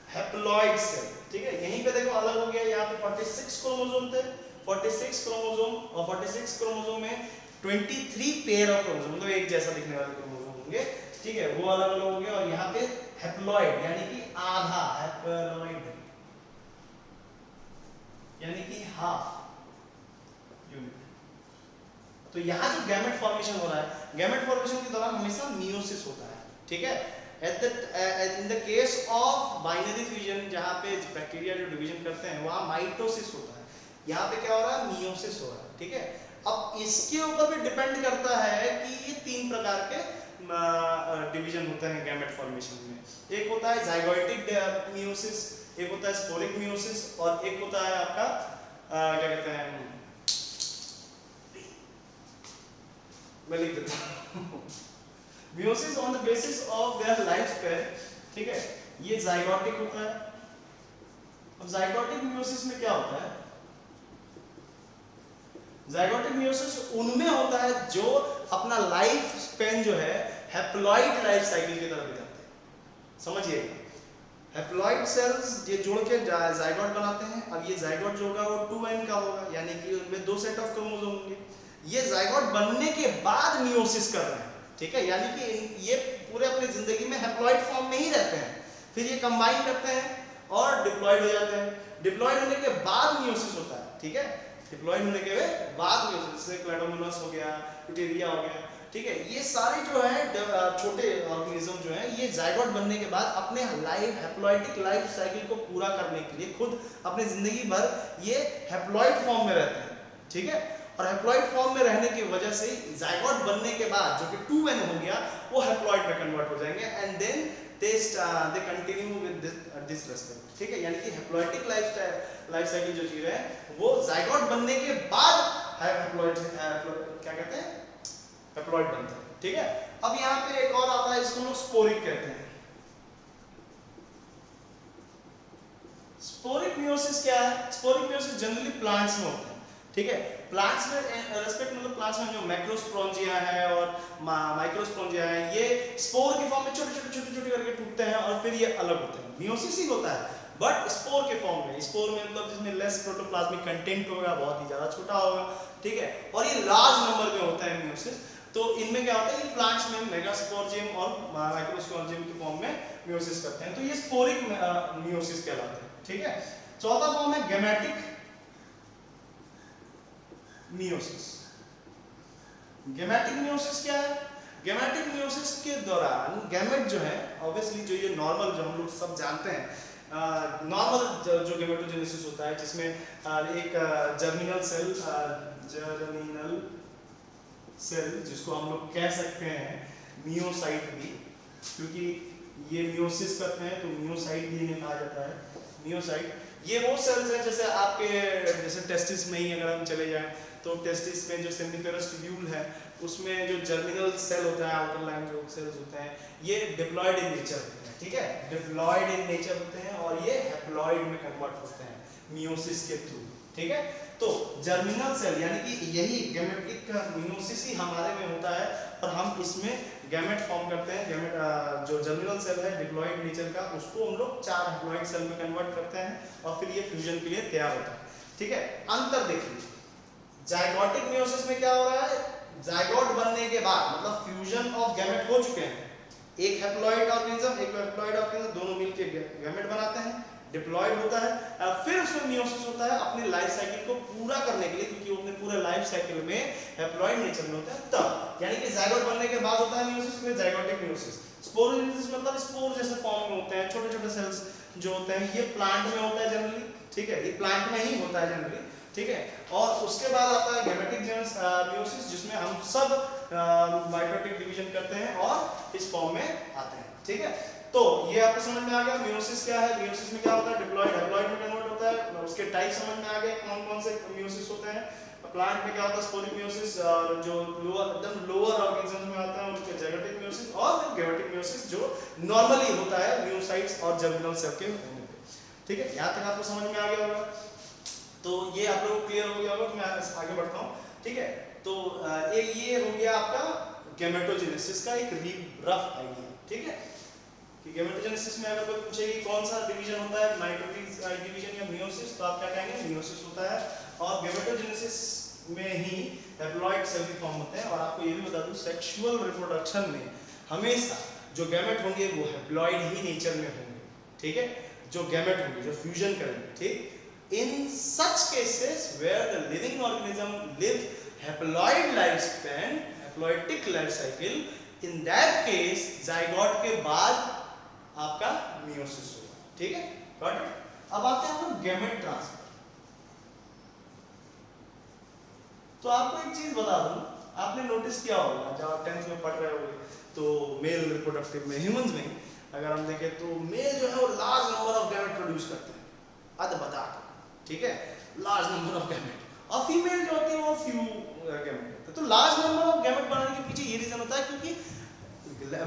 haploid cell, ठीक है। यहीं पे देखो अलग हो गया, यहाँ पे 46 क्रोमोसोम थे, 46 क्रोमोसोम, और 46 क्रोमोसोम में 23 पेयर ऑफ क्रोमोसोम, मतलब एक जैसा दिखने वाले क्रोमोसोम होंगे, ठीक है, वो अलग अलग हो गया। और यहाँ पे हैप्लॉइड यानी कि आधा, हैप्लॉइड यानी कि हाफ यूनिट। तो यहाँ जो गैमेट फॉर्मेशन हो रहा है, गैमेट फॉर्मेशन के दौरान हमेशा मियोसिस होता है, ठीक है। इन the case of binary fusion, जहाँ पे बैक्टीरिया जो डिवीजन करते हैं वहाँ माइटोसिस होता है, यहाँ पे क्या हो रहा है, मियोसिस हो रहा है, ठीक है। अब इसके ऊपर भी डिपेंड करता है कि ये 3 प्रकार के डिवीजन होते हैं गैमेट फॉर्मेशन में। एक होता है जाइगोटिक मियोसिस, एक होता है स्पोरिक मियोसिस, और एक होता है आपका क्या कहते हैं, मैं लिख देता हूँ meiosis on the basis of their life span, ठीक है, ये जाइगोटिक होता है। अब जाइगोटिक मियोसिस में क्या होता है, जाइगोटिक मियोसिस उनमें होता है जो अपना लाइफ स्पैन जो है हैप्लॉइड लाइफ साइकिल की तरफ जाते हैं, समझिएगा। हैप्लॉइड सेल्स ये जोड़ के जाइगोट बनाते हैं। अब ये जाइगोट जो होगा वो 2n का होगा, यानी कि उनमें 2 सेट ऑफ क्रोमोसोम होंगे। ये जाइगोट बनने के बाद मियोसिस कर रहे हैं, ठीक है, यानी कि ये पूरे अपनी जिंदगी में हैप्लॉइड फॉर्म में ही रहते हैं, फिर ये कंबाइन करते हैं और डिप्लॉइड हो जाते हैं। डिप्लॉइड होने के बाद मियोसिस होता है, ठीक है, डिप्लॉइड होने के बाद मियोसिस, जैसे क्लैडोमोनास हो गया, यूटेरिया हो गया, ठीक है। ये सारे जो है छोटे ऑर्गेनिज्म जो है ये जाइगोट बनने के बाद अपने लाइफ हैप्लॉइडिक लाइफ साइकिल को पूरा करने के लिए खुद अपनी जिंदगी भर ये हैप्लॉइड फॉर्म में रहते हैं, ठीक है। और हैप्लॉइड फॉर्म में रहने की वजह से जाइगोट बनने के बाद जो कि 2n हो गया वो हैप्लॉइड में कन्वर्ट हो जाएंगे and then they continue with this respect, ठीक है। यानी कि हैप्लॉइडिक लाइफ साइकिल जो चीज है वो जाइगोट बनने के बाद हैप्लॉइड क्या कहते हैं, हैप्लॉइड बनते हैं, ठीक है। अब यहाँ पे एक और आता है, इसको हम स्पोरिक कहते हैं। स्पोरिक मियोसिस क्या है, स्पोरिक मियोसिस जनरली प्लांट्स में होता है, ठीक है। प्लांट्स में रेस्पेक्ट मतलब प्लांट्स में जो मैक्रोस्पोरेंजिया है और माइक्रोस्पोरेंजिया है, ये स्पोर के फॉर्म में छोटे छोटे करके टूटते हैं और फिर ये अलग होते हैं। मियोसिस ही होता है बट स्पोर के फॉर्म में, स्पोर में मतलब जिसमें लेस प्रोटोप्लाज्मिक कंटेंट होगा, बहुत ही ज्यादा छोटा होगा, ठीक है, और ये लार्ज नंबर में होता है मियोसिस। तो इनमें क्या होता है, ये प्लांट्स में मेगास्पोरेंजियम और माइक्रोस्पोरेंजियम के फॉर्म में मियोसिस करते हैं, तो ये स्पोरिक मियोसिस कहलाते हैं, ठीक है। चौथा फॉर्म है गैमेटिक मियोसिस। गैमेटिक मियोसिस क्या है, गैमेटिक मियोसिस के दौरान गैमेट जो है ऑब्वियसली जो ये नॉर्मल जो हम लोग सब जानते हैं नॉर्मल जो गैमेटोजेनेसिस होता है जिसमें एक जर्मिनल सेल जिसको हम लोग कह सकते हैं मियोसाइट भी, क्योंकि ये मियोसिस करते हैं तो मियोसाइट भी इन्हें कहा जाता है। मियोसाइट ये वो सेल्स हैं जैसे आपके जैसे टेस्टिस में ही अगर हम चले जाएं तो टेस्टिस में जो सेमिफेरस ट्यूब्यूल है उसमें जो जर्मिनल सेल होता है, आउटर लाइन जो सेल्स होते हैं, ये डिप्लॉयड इन नेचर होते हैं, ठीक है, डिप्लॉयड इन नेचर होते हैं और ये हैप्लॉइड में कन्वर्ट होते हैं मियोसिस के थ्रू, ठीक है। तो जर्मिनल सेल यानी कि यही गैमेटिक मियोसिस ही हमारे में होता है और हम इसमें गैमेट फॉर्म करते हैं। गैमेट जो जर्मिनल सेल है डिप्लॉयड नेचर का, उसको हम लोग 4 हैप्लॉइड सेल में कन्वर्ट करते हैं और फिर ये फ्यूजन के लिए तैयार होता है, ठीक है। अंतर देखिए, जाइगोटिक मियोसिस में क्या हो रहा है, जाइगोट बनने के बाद मतलब फ्यूजन ऑफ गैमेट हो चुके हैं, एक हैप्लॉइड ऑर्गेनिज्म एक हैप्लॉइड ऑर्गेनिज्म दोनों मिलकर गैमेट बनाते हैं, डिप्लॉयड होता है, फिर उसमें मियोसिस होता है अपने लाइफ साइकिल को पूरा करने के लिए, क्योंकि वो अपने पूरे लाइफ साइकिल में हैप्लॉइड नेचर में होता है तब, यानी कि जाइगोट बनने के बाद होता है मियोसिस, फिर जाइगोटिक मियोसिस। स्पोरोजेनेसिस मतलब स्पोर जैसे फॉर्म में होते हैं छोटे छोटे सेल्स जो होते हैं, ये प्लांट में होता है जनरली, ठीक है, ये प्लांट में ही होता है जनरली, ठीक है। और उसके बाद आता है गैमेटिक मियोसिस जिसमें हम सब माइटोटिक डिवीजन करते हैं और इस फॉर्म में आते हैं। ठीक है, तो ये आपको समझ में आ गया मियोसिस क्या है, मियोसिस में क्या होता है, डिप्लॉइड हैप्लॉइड में कन्वर्ट होता है, उसके टाइप समझ में आ गए कौन कौन से मियोसिस होते हैं। प्लांट में क्या होता है स्पोरिक मियोसिस, जो लोअर एकदम लोअर ऑर्गेनिजम्स में आता है उनके जैगोटिक मियोसिस, और गैमेटिक मियोसिस जो नॉर्मली होता है म्यूसाइट्स और जर्मिनल सेल के होने पे। ठीक है, यहाँ तक आपको समझ में आ गया होगा, तो ये आप लोगों को क्लियर हो गया होगा। तो मैं आगे बढ़ता हूँ। ठीक है, तो ये हो गया आपका गैमेटोजेनेसिस का एक रफ आइडिया। ठीक है, कि गैमेटोजेनेसिस में अगर कोई पूछे कि कौन सा डिवीजन होता है, माइटोटिक डिवीजन या मियोसिस, तो आप क्या कहेंगे, मियोसिस होता है। और गैमेटोजेनेसिस में ही हैप्लॉइड सेल भी फॉर्म होते हैं। और आपको ये भी बता दूं, सेक्सुअल रिप्रोडक्शन में हमेशा जो गैमेट होंगे वो हैप्लॉइड ही नेचर में होंगे। ठीक है, जो गैमेट होंगे जो फ्यूजन करेंगे। ठीक, in such cases where the living organism live haploid lifespan, haploidic life cycle, in that case zygote के बाद आपका मियोसिस होगा। ठीक है, गॉट इट। अब आते हैं हम गैमेट ट्रांसफर। तो आपको एक चीज बता दूं, आपने नोटिस किया होगा जब आप 10th में पढ़ रहे होंगे, तो मेल रिप्रोडक्टिव में ह्यूमंस में अगर हम देखें तो मेल जो है वो large number of gamete produce करते हैं, अदबदा। ठीक है, लार्ज नंबर ऑफ गैमेट, और फीमेल जो होती है वो फ्यू गैमेट। तो लार्ज नंबर ऑफ गैमेट बनाने के पीछे ये रीजन होता है क्योंकि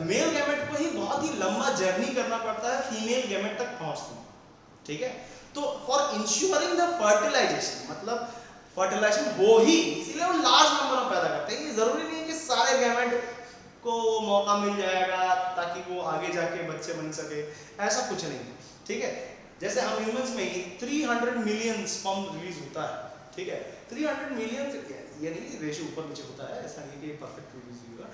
मेल गैमेट को ही बहुत ही लंबा जर्नी करना पड़ता है फीमेल गैमेट तक पहुंचने। ठीक है, तो फॉर इंश्योरिंग द फर्टिलाइजेशन, मतलब फर्टिलाइजेशन हो ही, इसीलिए वो लार्ज नंबर में पैदा करते हैं। ये जरूरी नहीं है कि सारे गैमेट को मौका मिल जाएगा ताकि वो आगे जाके बच्चे बन सके, ऐसा कुछ नहीं है। ठीक है, जैसे हम ह्यूमंस में ही 300 मिलियन स्पर्म रिलीज होता है। ठीक है, 300 मिलियन, ये नहीं रेशियो ऊपर नीचे होता है, ऐसा नहीं कि परफेक्ट रिलीज होगा।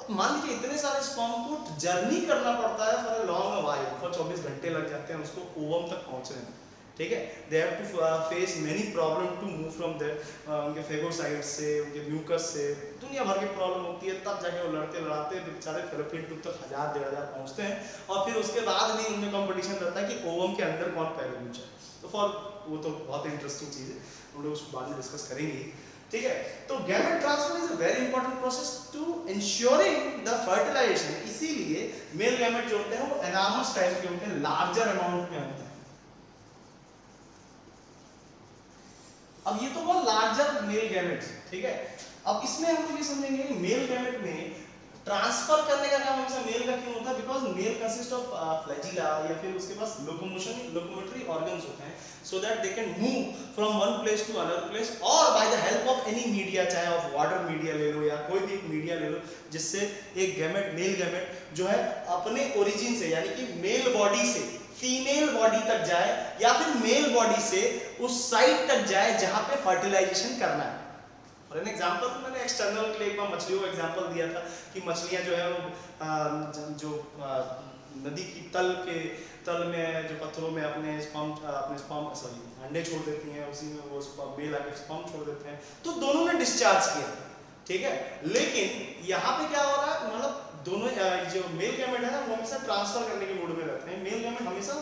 अब मान लीजिए इतने सारे स्पर्म को जर्नी करना पड़ता है for a long while, for 24 घंटे लग जाते हैं उसको ओवम तक पहुंचने में। ठीक है, they have to face many problem to move from there, उनके फेगोसाइट से, उनके म्यूकस से दुनिया भर की प्रॉब्लम होती है, तब जाके वो लड़ते लड़ाते बेचारे फेलोपियन ट्यूब तक 1000-1500 पहुंचते हैं। और फिर उसके बाद भी उनमें कंपटीशन रहता है कि ओवम के अंदर कौन पहले पहुंचे। तो फॉर वो तो बहुत इंटरेस्टिंग चीज है, हम लोग उसको बाद में डिस्कस करेंगे। ठीक है, तो gamete transfer is a very important process to insuring the fertilisation. इसीलिए मेल गैमेट जो होते हैं वो एनामस टाइप के होते हैं, लार्जर अमाउंट में होते हैं। अब ये तो वो लार्जर मेल गैमेट। ठीक है, अब इसमें हम लोग ये समझेंगे कि मेल गैमेट में ट्रांसफर करने का काम हमेशा मेल का क्यों होता है, because male consist of flagella, या फिर उसके पास लोकोमोटरी ऑर्गन्स होते हैं, so that they can move from one place to another place, और by the help of any media, चाहे आप वाटर मीडिया ले लो या कोई भी मीडिया ले लो, जिससे एक गैमेट, मेल गैमेट जो है अपने ओरिजिन से, यानी कि मेल बॉडी से फीमेल बॉडी तक जाए, या फिर मेल बॉडी से उस साइट तक जाए जहां पे फर्टिलाइजेशन करना है। फॉर एन एग्जांपल, मैंने एक्सटर्नल के लिए एक बार मछलियों का एग्जांपल दिया था कि मछलियां जो है वो नदी की तल में जो पत्थरों में अपने स्पर्म अंडे छोड़ देती हैं, उसी में वो मेल आके स्पर्म छोड़ देते हैं, तो दोनों ने डिस्चार्ज किया। ठीक है, लेकिन यहाँ पे क्या हो रहा है, मतलब दोनों जो मेल गैमेट है ना वो हमेशा ट्रांसफर करने के मूड में रहते हैं। मेल गैमेट हमेशा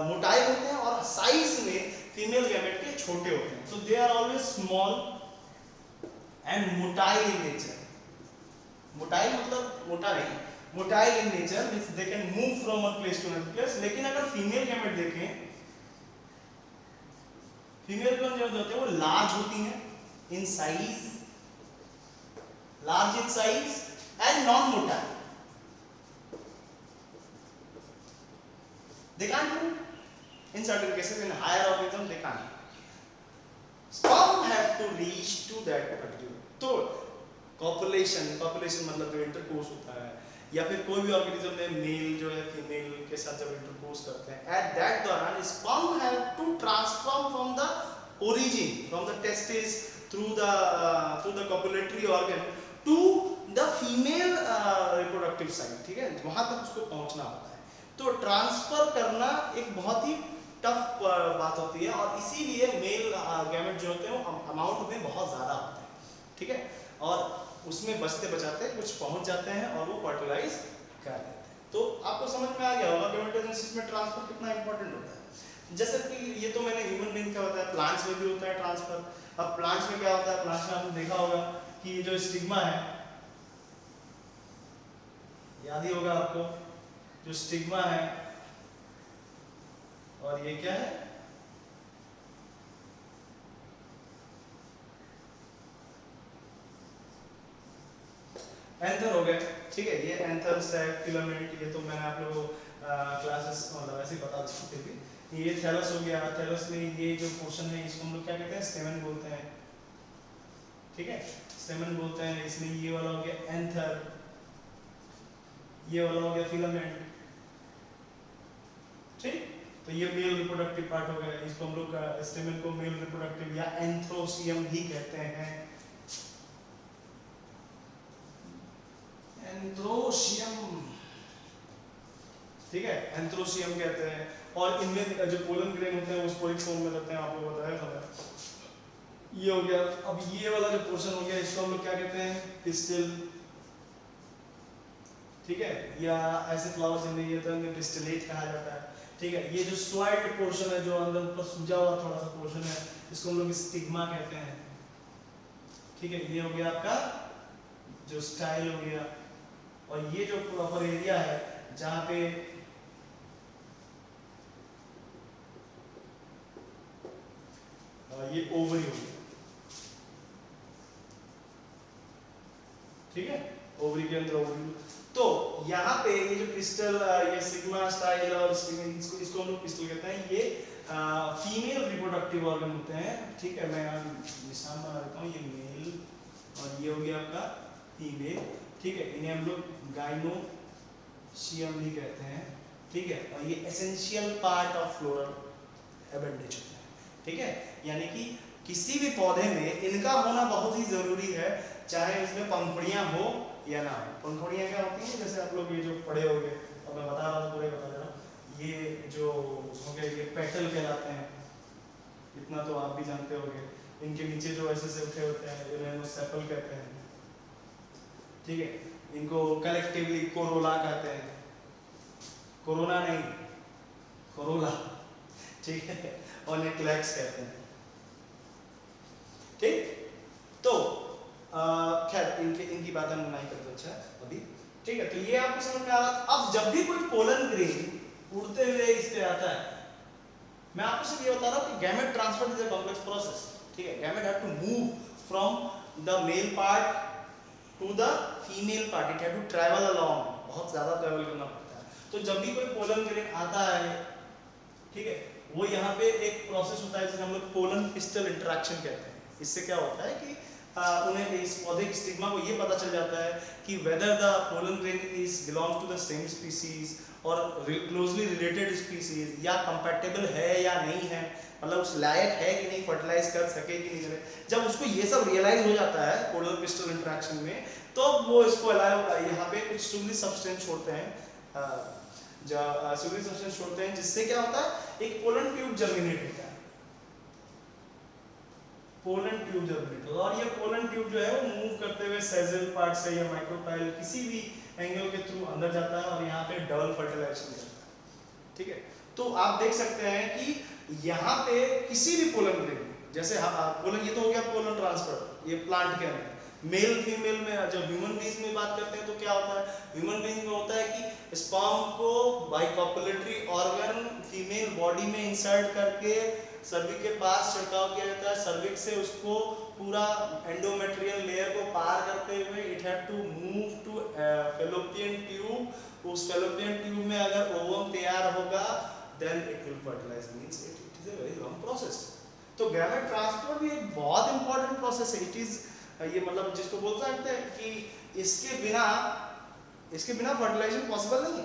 मोटाई होते हैं और साइज में फीमेल गैमेट के छोटे होते हैं, so they are always small and motile in nature. Motile मतलब मोटा नहीं, motile in nature means they can move from one place to another place. लेकिन अगर फीमेल गैमेट देखें, फीमेल गैमेट जो होते हैं वो लार्ज होती हैं in size, large in size and non-motile. They can't move. In certain cases, in higher organisms, they can't. Sperm have to reach to that particular. तो copulation मतलब जो इंटरकोर्स होता है, या फिर कोई भी ऑर्गेनिज्म में मेल जो है फीमेल के साथ जब इंटरकोर्स करते हैं, at that दौरान sperm have to transform from the origin, from the testis through the copulatory organ to the female reproductive site. ठीक है, वहां तक उसको पहुंचना होता है। तो ट्रांसफर करना एक बहुत ही टफ बात होती है, और इसीलिए मेल गैमेट जो होते हैं वो अमाउंट में बहुत ज्यादा होते हैं। ठीक है, और उसमें बचते बचाते कुछ पहुंच जाते हैं और वो फर्टिलाइज कर देते हैं। तो आपको समझ में आ गया होगा गैमेटोजेनेसिस में ट्रांसफर कितना इंपॉर्टेंट होता है। जैसे कि ये तो मैंने ह्यूमन बीइंग का बताया, प्लांट्स में भी होता है ट्रांसफर। अब प्लांट्स में क्या होता है, प्लांट्स में आपने देखा होगा कि जो स्टिग्मा है याद ही होगा आपको, जो स्टिग्मा है और ये क्या है, एंथर हो गए। ठीक है, ये एंथर स्टैक फिलामेंट, ये तो मैंने आप लोगों को क्लासेस मतलब ऐसे ही बता दी थी भी। ये थैलस हो गया, थैलस में ये जो पोर्शन है इसको हम लोग क्या कहते हैं, स्टेमन बोलते हैं। ठीक है, स्टेमन बोलते हैं। इसमें ये वाला हो गया एंथर, ये वाला हो गया फिलामेंट। ठीक, तो ये मेल रिप्रोडक्टिव पार्ट हो गया। इसको हम लोग स्टेमन को मेल रिप्रोडक्टिव या एंथ्रोसियम भी कहते हैं, एंथ्रोसियम। ठीक है, एंथ्रोसियम कहते हैं। और इनमें जो पोलन ग्रेन होते हैं वो स्पोरिक फॉर्म में रहते हैं, आपको बताया था। ये हो गया। अब ये वाला जो पोर्शन हो गया इसको हम लोग क्या कहते हैं, पिस्टिल। ठीक है, या ऐसे फ्लावर्स इनमें ये तो इन्हें पिस्टिलेट कहा जाता है। ठीक है, ये जो स्वाइट पोर्शन है, जो अंदर ऊपर सूजा हुआ थोड़ा सा पोर्शन है, इसको हम लोग स्टिग्मा कहते हैं। ठीक है, ये हो गया आपका जो स्टाइल हो गया। और ये जो प्रॉपर एरिया है जहाँ पे ये ओवरी हो गया। ठीक है, ओवरी के अंदर ओवरी। तो यहाँ पे ये जो पिस्टल, ये सिग्मा, स्टाइल और इसको हम लोग पिस्टल कहते हैं। ये फीमेल रिप्रोडक्टिव ऑर्गन होते हैं। ठीक है, मैं निशान बना देता हूँ, ये मेल और ये हो गया आपका फीमेल। ठीक है, इन्हें हम लोग गाइनोसियम भी कहते हैं। ठीक है, और ये essential part of floral appendage होता है। ठीक है, यानी कि किसी भी पौधे में इनका होना बहुत ही जरूरी है, चाहे इसमें पंखुड़ियां हो या ना हो। पंखुड़ियां क्या होती हैं, जैसे आप लोग ये जो पढ़े होंगे, और मैं बता रहा हूँ पूरे बता दे रहा हूँ, ये जो हो गए ये पेटल कहलाते हैं, इतना तो आप भी जानते होंगे। इनके नीचे जो ऐसे से उठे होते हैं इन्हें सेपल कहते हैं। ठीक है, इनको कलेक्टिवली कोरोला कहते हैं, कोरोना नहीं, कोरोला। ठीक है, और नेक्लेक्स कहते हैं। ठीक, तो खैर इनकी बात हम नहीं करते अच्छा अभी। ठीक है, तो ये आपको समझ में आ रहा। अब जब भी कोई पोलन ग्रेन उड़ते हुए इस पे आता है, मैं आपको सिर्फ ये बता रहा हूँ कि gamete transfer is a complex process. ठीक है, gamete have to move from the male part to the female part, it have to travel along, बहुत ज्यादा ट्रैवल करना पड़ता है। तो जब भी कोई पोलन ग्रेन आता है, ठीक है, वो यहाँ पे एक प्रोसेस होता है जिसे हम लोग पोलन पिस्टल इंटरेक्शन कहते हैं। इससे क्या होता है कि उन्हें इस पौधे की स्टिग्मा को ये पता चल जाता है कि whether the pollen grain is belongs to the same species और क्लोजली रिलेटेड स्पीसीज, या कंपैटिबल है या नहीं है, मतलब उस लायक है कि नहीं, फर्टिलाइज कर सके कि नहीं करे। जब उसको ये सब रियलाइज हो जाता है पोलन पिस्टल इंटरेक्शन में, तो वो इसको यहाँ पे कुछ सुगली सब्सटेंस छोड़ते हैं, सुगली सब्सटेंस छोड़ते हैं, जिससे क्या होता है, एक पोलन ट्यूब जर्मिनेट होता है। पोलन ट्यूब जर्मिनेट, और ये पोलन ट्यूब जो है वो मूव करते हुए सेजल पार्ट से या माइक्रोपाइल किसी भी एंगल के थ्रू अंदर जाता है और यहाँ पे डबल फर्टिलाइजेशन करता है। ठीक है, तो आप देख सकते हैं कि यहाँ पे किसी भी पोलन ग्रेन, जैसे पोलन, ये तो हो गया पोलन ट्रांसफर, ये प्लांट के अंदर। मेल फीमेल में जब ह्यूमन बीइंग्स में बात करते हैं तो क्या होता है, ह्यूमन बीइंग में होता है कि स्पर्म को by copulatory organ female body में इंसर्ट करके सर्विक के पास छिड़काव किया जाता है। सर्विक से उसको पूरा एंडोमेट्रियल लेयर को पार करते हुए it have to move to Fallopian tube. उस फैलोपियन ट्यूब में अगर ओवम तैयार होगा then it will fertilise, means it is a very long process. तो गैमेट ट्रांसफर भी एक बहुत इंपॉर्टेंट प्रोसेस है। इट इज ये मतलब जिसको बोल सकते हैं कि इसके बिना फर्टिलाइजेशन पॉसिबल नहीं है।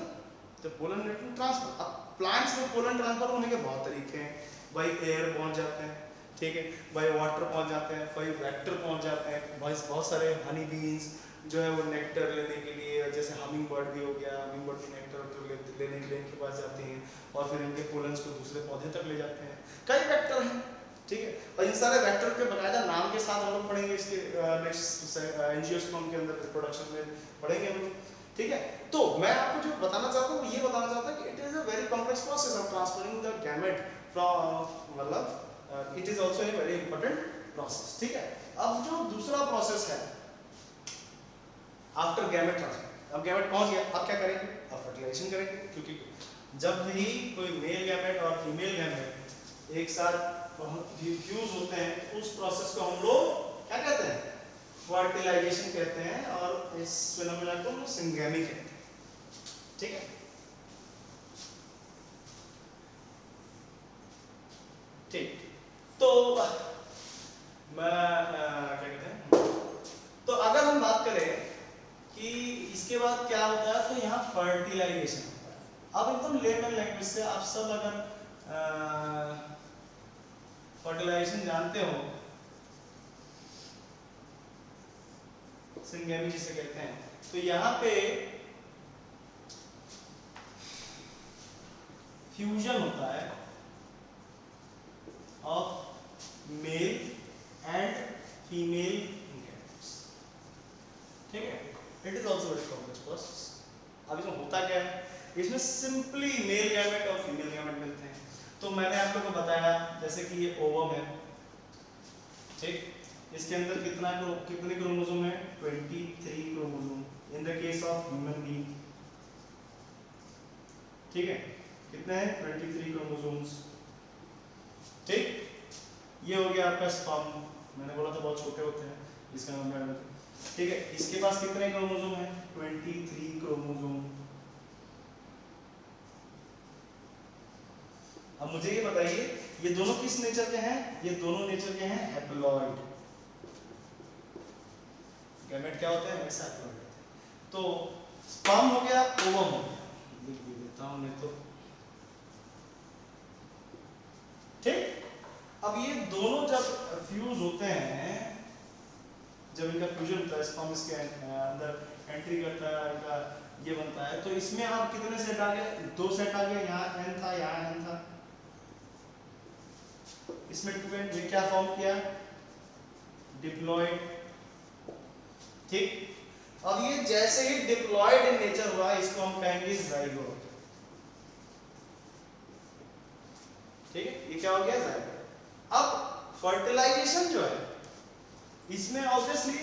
तो पोलन ट्रांसफर, अब प्लांट्स में पोलन ट्रांसफर होने के बहुत तरीके हैं। भाई एयर पहुंच जाते हैं, ठीक है, भाई वाटर पहुंच जाते हैं, भाई वेक्टर पहुंच जाते हैं, भाई बहुत सारे हनी बीन्स जो है वो नेक्टर लेने के लिए, जैसे हमिंग बर्ड भी हो गया, हमिंग बर्ड भी नेक्टर लेने के लिए इनके पास जाती हैं और फिर इनके पोलन्स को दूसरे पौधे तक ले जाते हैं। कई वेक्टर हैं, ठीक है, और इन सारे वेक्टर के बकायदा नाम के साथ हम लोग पढ़ेंगे इसके नेक्स्ट एंजियोस्पर्म के अंदर रिप्रोडक्शन में पढ़ेंगे हम लोग। ठीक है, तो मैं आपको जो बताना चाहता हूँ ये बताना चाहता हूँ कि it is a very complex process of transferring the gamete from, मतलब it is also a very important process. ठीक है, अब जो दूसरा प्रोसेस है आफ्टर गैमेट ट्रांसफर, अब गैमेट पहुंच गया, अब क्या करेंगे, अब फर्टिलाइजेशन करेंगे, क्योंकि जब भी कोई मेल गैमेट और फीमेल गैमेट एक साथ फ्यूज होते हैं उस प्रोसेस को हम लोग क्या कहते हैं, फर्टिलाइजेशन कहते हैं, और इस फिनोमेना को हम सिंगेमी कहते हैं। ठीक है, ठीक। तो मैं क्या कहते हैं, तो अगर हम बात करें कि इसके बाद क्या होता है, तो यहाँ फर्टिलाइजेशन होता है। अब एकदम लेमन लैंग्वेज से आप सब अगर फर्टिलाइजेशन जानते हो, सिंगेमी जिसे कहते हैं, तो यहाँ पे फ्यूजन होता है of male and female gametes. ठीक है, it is also very complex process. अब इसमें होता क्या है, इसमें सिंपली मेल गैमेट और फीमेल गैमेट मिलते हैं। तो मैंने आप लोगों को बताया जैसे कि ये ओवम है, ठीक, इसके अंदर कितने क्रोमोसोम है, 23 chromosome in the case of human being. ठीक है, कितने हैं, 23 क्रोमोसोम्स। ठीक, ये हो गया आपका स्पर्म, मैंने बोला था बहुत छोटे होते हैं, इसका नाम है। ठीक है, इसके पास कितने क्रोमोसोम हैं, 23 क्रोमोसोम। अब मुझे ये बताइए, ये दोनों किस नेचर के हैं, ये दोनों नेचर के हैं हैप्लॉइड। गैमेट क्या होते हैं, हमेशा हैप्लॉइड होते हैं। तो स्पर्म हो गया, ओवम हो गया, लिख भी देता हूं मैं तो। ठीक, अब ये दोनों जब फ्यूज होते हैं, जब इनका फ्यूजन होता है, स्पर्म इसके अंदर एंट्री करता है, इनका ये बनता है, तो इसमें आप कितने सेट आ गए, 2 सेट आ गए, यहाँ n था, यहाँ n था, इसमें 2n, ये क्या फॉर्म किया, डिप्लॉयड। ठीक, अब ये जैसे ही डिप्लॉयड इन नेचर हुआ, इसको हम कहेंगे जाइगोट। ठीक है, ये क्या हो गया, जाइगोट। अब फर्टिलाइजेशन जो है, इसमें ऑब्वियसली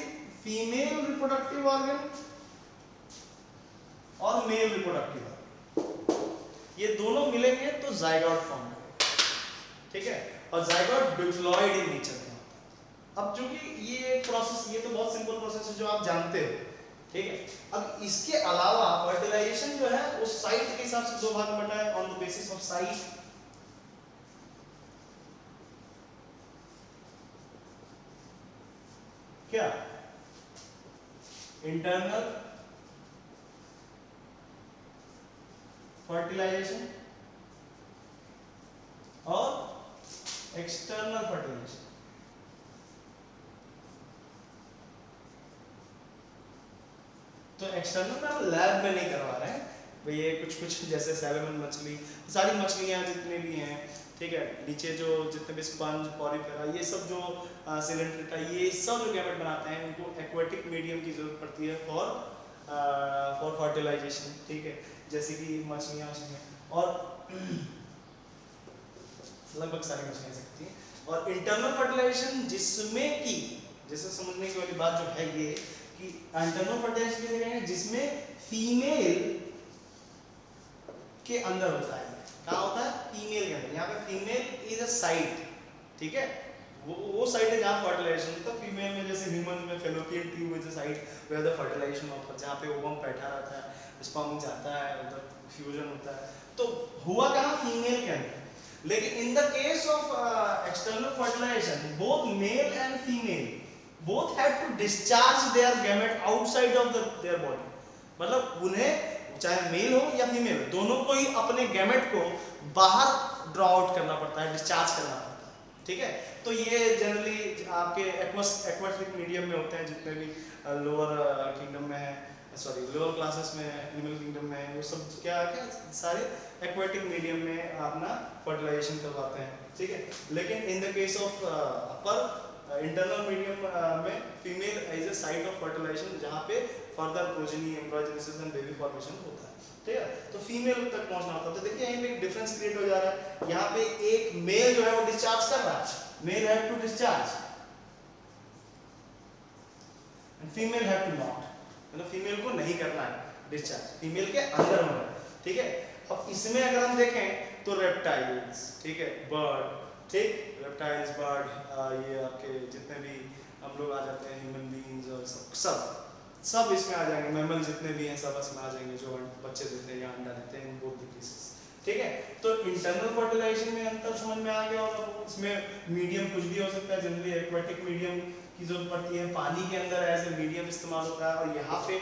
फीमेल रिप्रोडक्टिव ऑर्गन और मेल रिप्रोडक्टिव ऑर्गन, ये दोनों मिलेंगे तो जाइगोट फॉर्म करेगा। ठीक है, और जाइगोट डिप्लॉयड इन नेचर में होता है। अब चूंकि ये प्रोसेस, ये तो बहुत सिंपल प्रोसेस है जो आप जानते हो। ठीक है, अब इसके अलावा फर्टिलाइजेशन जो है उस साइट के हिसाब से 2 भाग में बटा है, on the basis of site. क्या, इंटरनल फर्टिलाइजेशन और एक्सटर्नल फर्टिलाइजेशन। तो एक्सटर्नल में हम लैब में नहीं करवा रहे हैं भाई, ये कुछ जैसे सैल्मन मछली, सारी मछलियां जितने भी हैं, ठीक है, नीचे जो जितने भी स्पंज, पॉरीफेरा, ये सब जो सिलेंड्रिटा, ये सब जो गैमेट बनाते हैं, उनको एक्वेटिक मीडियम की जरूरत पड़ती है फॉर फर्टिलाइजेशन। ठीक है, जैसे कि मछलियां और लगभग सारी मछलियां सकती हैं। और इंटरनल फर्टिलाइजेशन जिसमें कि, जैसे समझने की वाली बात जो है ये कि इंटरनल फर्टिलाइजेशन किसे कहेंगे, जिसमें फीमेल के अंदर होता है। कहाँ होता है, फीमेल के अंदर। यहाँ पे फीमेल इज अ साइट। ठीक है, वो साइट है जहाँ फर्टिलाइजेशन होता है। फीमेल में जैसे ह्यूमन में Fallopian tube is a site where the fertilisation होता है, जहाँ पे ओवम बैठा रहता है, स्पर्म जाता है, उधर फ्यूजन होता है। तो हुआ कहाँ, फीमेल के अंदर। लेकिन in the case of external fertilisation, both male and female both have to discharge their gamete outside of their body. मतलब उन्हें चाहे मेल हो या फीमेल, दोनों को ही अपने गैमेट को बाहर ड्रॉ आउट करना पड़ता है, डिस्चार्ज करना पड़ता है। ठीक है, तो ये जनरली आपके एक्वाटिक मीडियम में होते हैं, जितने भी लोअर किंगडम में है, सॉरी लोअर क्लासेस में, एनिमल किंगडम में, वो सब क्या क्या सारे एक्वाटिक मीडियम में अपना फर्टिलाइजेशन करवाते हैं। ठीक है, लेकिन in the case of upper internal medium में female as a site of fertilization, जहाँ पे further progeny, embryogenesis and baby formation होता है। ठीक है, तो फीमेल तक पहुंचना होता है। तो देखिए यहीं पे एक डिफरेंस क्रिएट हो जा रहा है। यहाँ पे एक मेल जो है वो डिस्चार्ज कर रहा है, male have to discharge and female have to not, मतलब फीमेल को नहीं करना है। डिस्चार्ज, फीमेल के अंदर होना है, ठीक है। अब इसमें अगर हम देखें तो रेप्टाइल्स, ठीक है, बर्ड, ठीक, रेप्टाइल्स, बर्ड, ये आपके जितने भी हम लोग आ जाते हैं, ह्यूमन बीइंग्स और सब इसमें आ जाएंगे, मैमल जितने भी हैं सब इसमें आ जाएंगे, जो बच्चे देते हैं या अंडा देते हैं, इन बोथ द केसेस, ठीक है। तो इंटरनल फर्टिलाइजेशन में अंतर समझ में आ गया होगा। इसमें मीडियम कुछ भी हो सकता है, जनरली एक्वाटिक मीडियम की जरूरत पड़ती है, पानी के अंदर एज ए मीडियम इस्तेमाल होता है, और यहाँ पे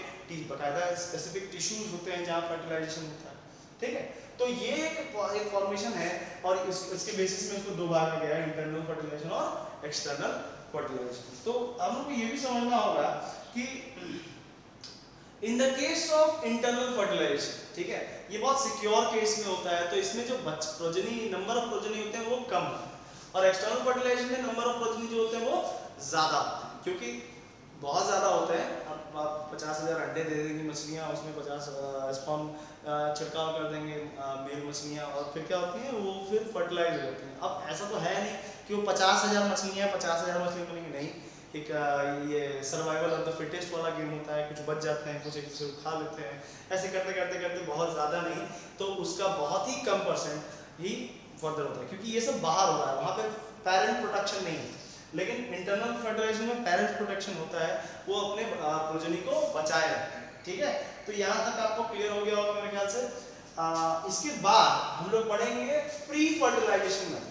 बकायदा स्पेसिफिक टिश्यूज होते हैं जहाँ फर्टिलाइजेशन होता है, ठीक है। तो ये एक फॉर्मेशन है, और इसके बेसिस में इसको दो भाग में गया है, इंटरनल फर्टिलाइजेशन और एक्सटर्नल फर्टिलाइजेशन। तो हम लोग को ये भी समझना होगा कि in the case of internal fertilisation, ठीक है, ये बहुत सिक्योर केस में होता है, तो इसमें जो प्रोजनी, नंबर ऑफ प्रोजनी होते हैं वो कम है, और एक्सटर्नल फर्टिलाइजेशन में नंबर ऑफ प्रोजनी जो होते हैं वो ज्यादा होते हैं, क्योंकि बहुत ज्यादा होते हैं। अब आप 50,000 अंडे दे देंगी मछलियाँ, उसमें 50 स्पर्म छिड़काव कर देंगे मेल मछलियाँ, और फिर क्या होती हैं वो फिर फर्टिलाइज हो जाती हैं। अब ऐसा तो है नहीं कि वो 50,000 मछलियाँ 50,000 मछलियाँ बनेंगी, नहीं, एक ये सर्वाइवल ऑफ द फिटेस्ट वाला गेम होता है, कुछ बच जाते हैं, कुछ एक दूसरे को खा लेते हैं, ऐसे करते करते करते बहुत ज़्यादा नहीं तो उसका बहुत ही कम परसेंट ही फर्दर होता है, क्योंकि ये सब बाहर हो रहा है, वहाँ पे पेरेंट प्रोटेक्शन नहीं है। लेकिन इंटरनल फर्टिलाइजेशन में पेरेंट प्रोटेक्शन होता है, वो अपने प्रोजनी को बचाए रखते हैं, ठीक है। तो यहाँ तक आपको क्लियर हो गया होगा मेरे ख्याल से। इसके बाद हम लोग पढ़ेंगे प्री फर्टिलाइजेशन में,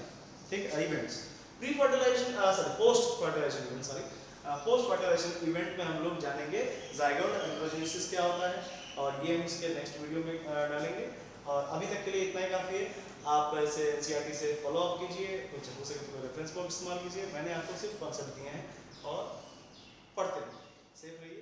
ठीक है, events, pre fertilisation post fertilisation event में हम लोग जानेंगे जाइगोट एम्ब्रियोजेनेसिस क्या होता है, और ये हम इसके नेक्स्ट वीडियो में डालेंगे। और अभी तक के लिए इतना ही काफ़ी है। आप इसे एनसीईआरटी से फॉलो अप कीजिए, कुछ हो सके तो रेफरेंस बुक इस्तेमाल कीजिए, मैंने आपको सिर्फ कॉन्सेप्ट दिए हैं, और पढ़ते रहिए, सेफ रहिए।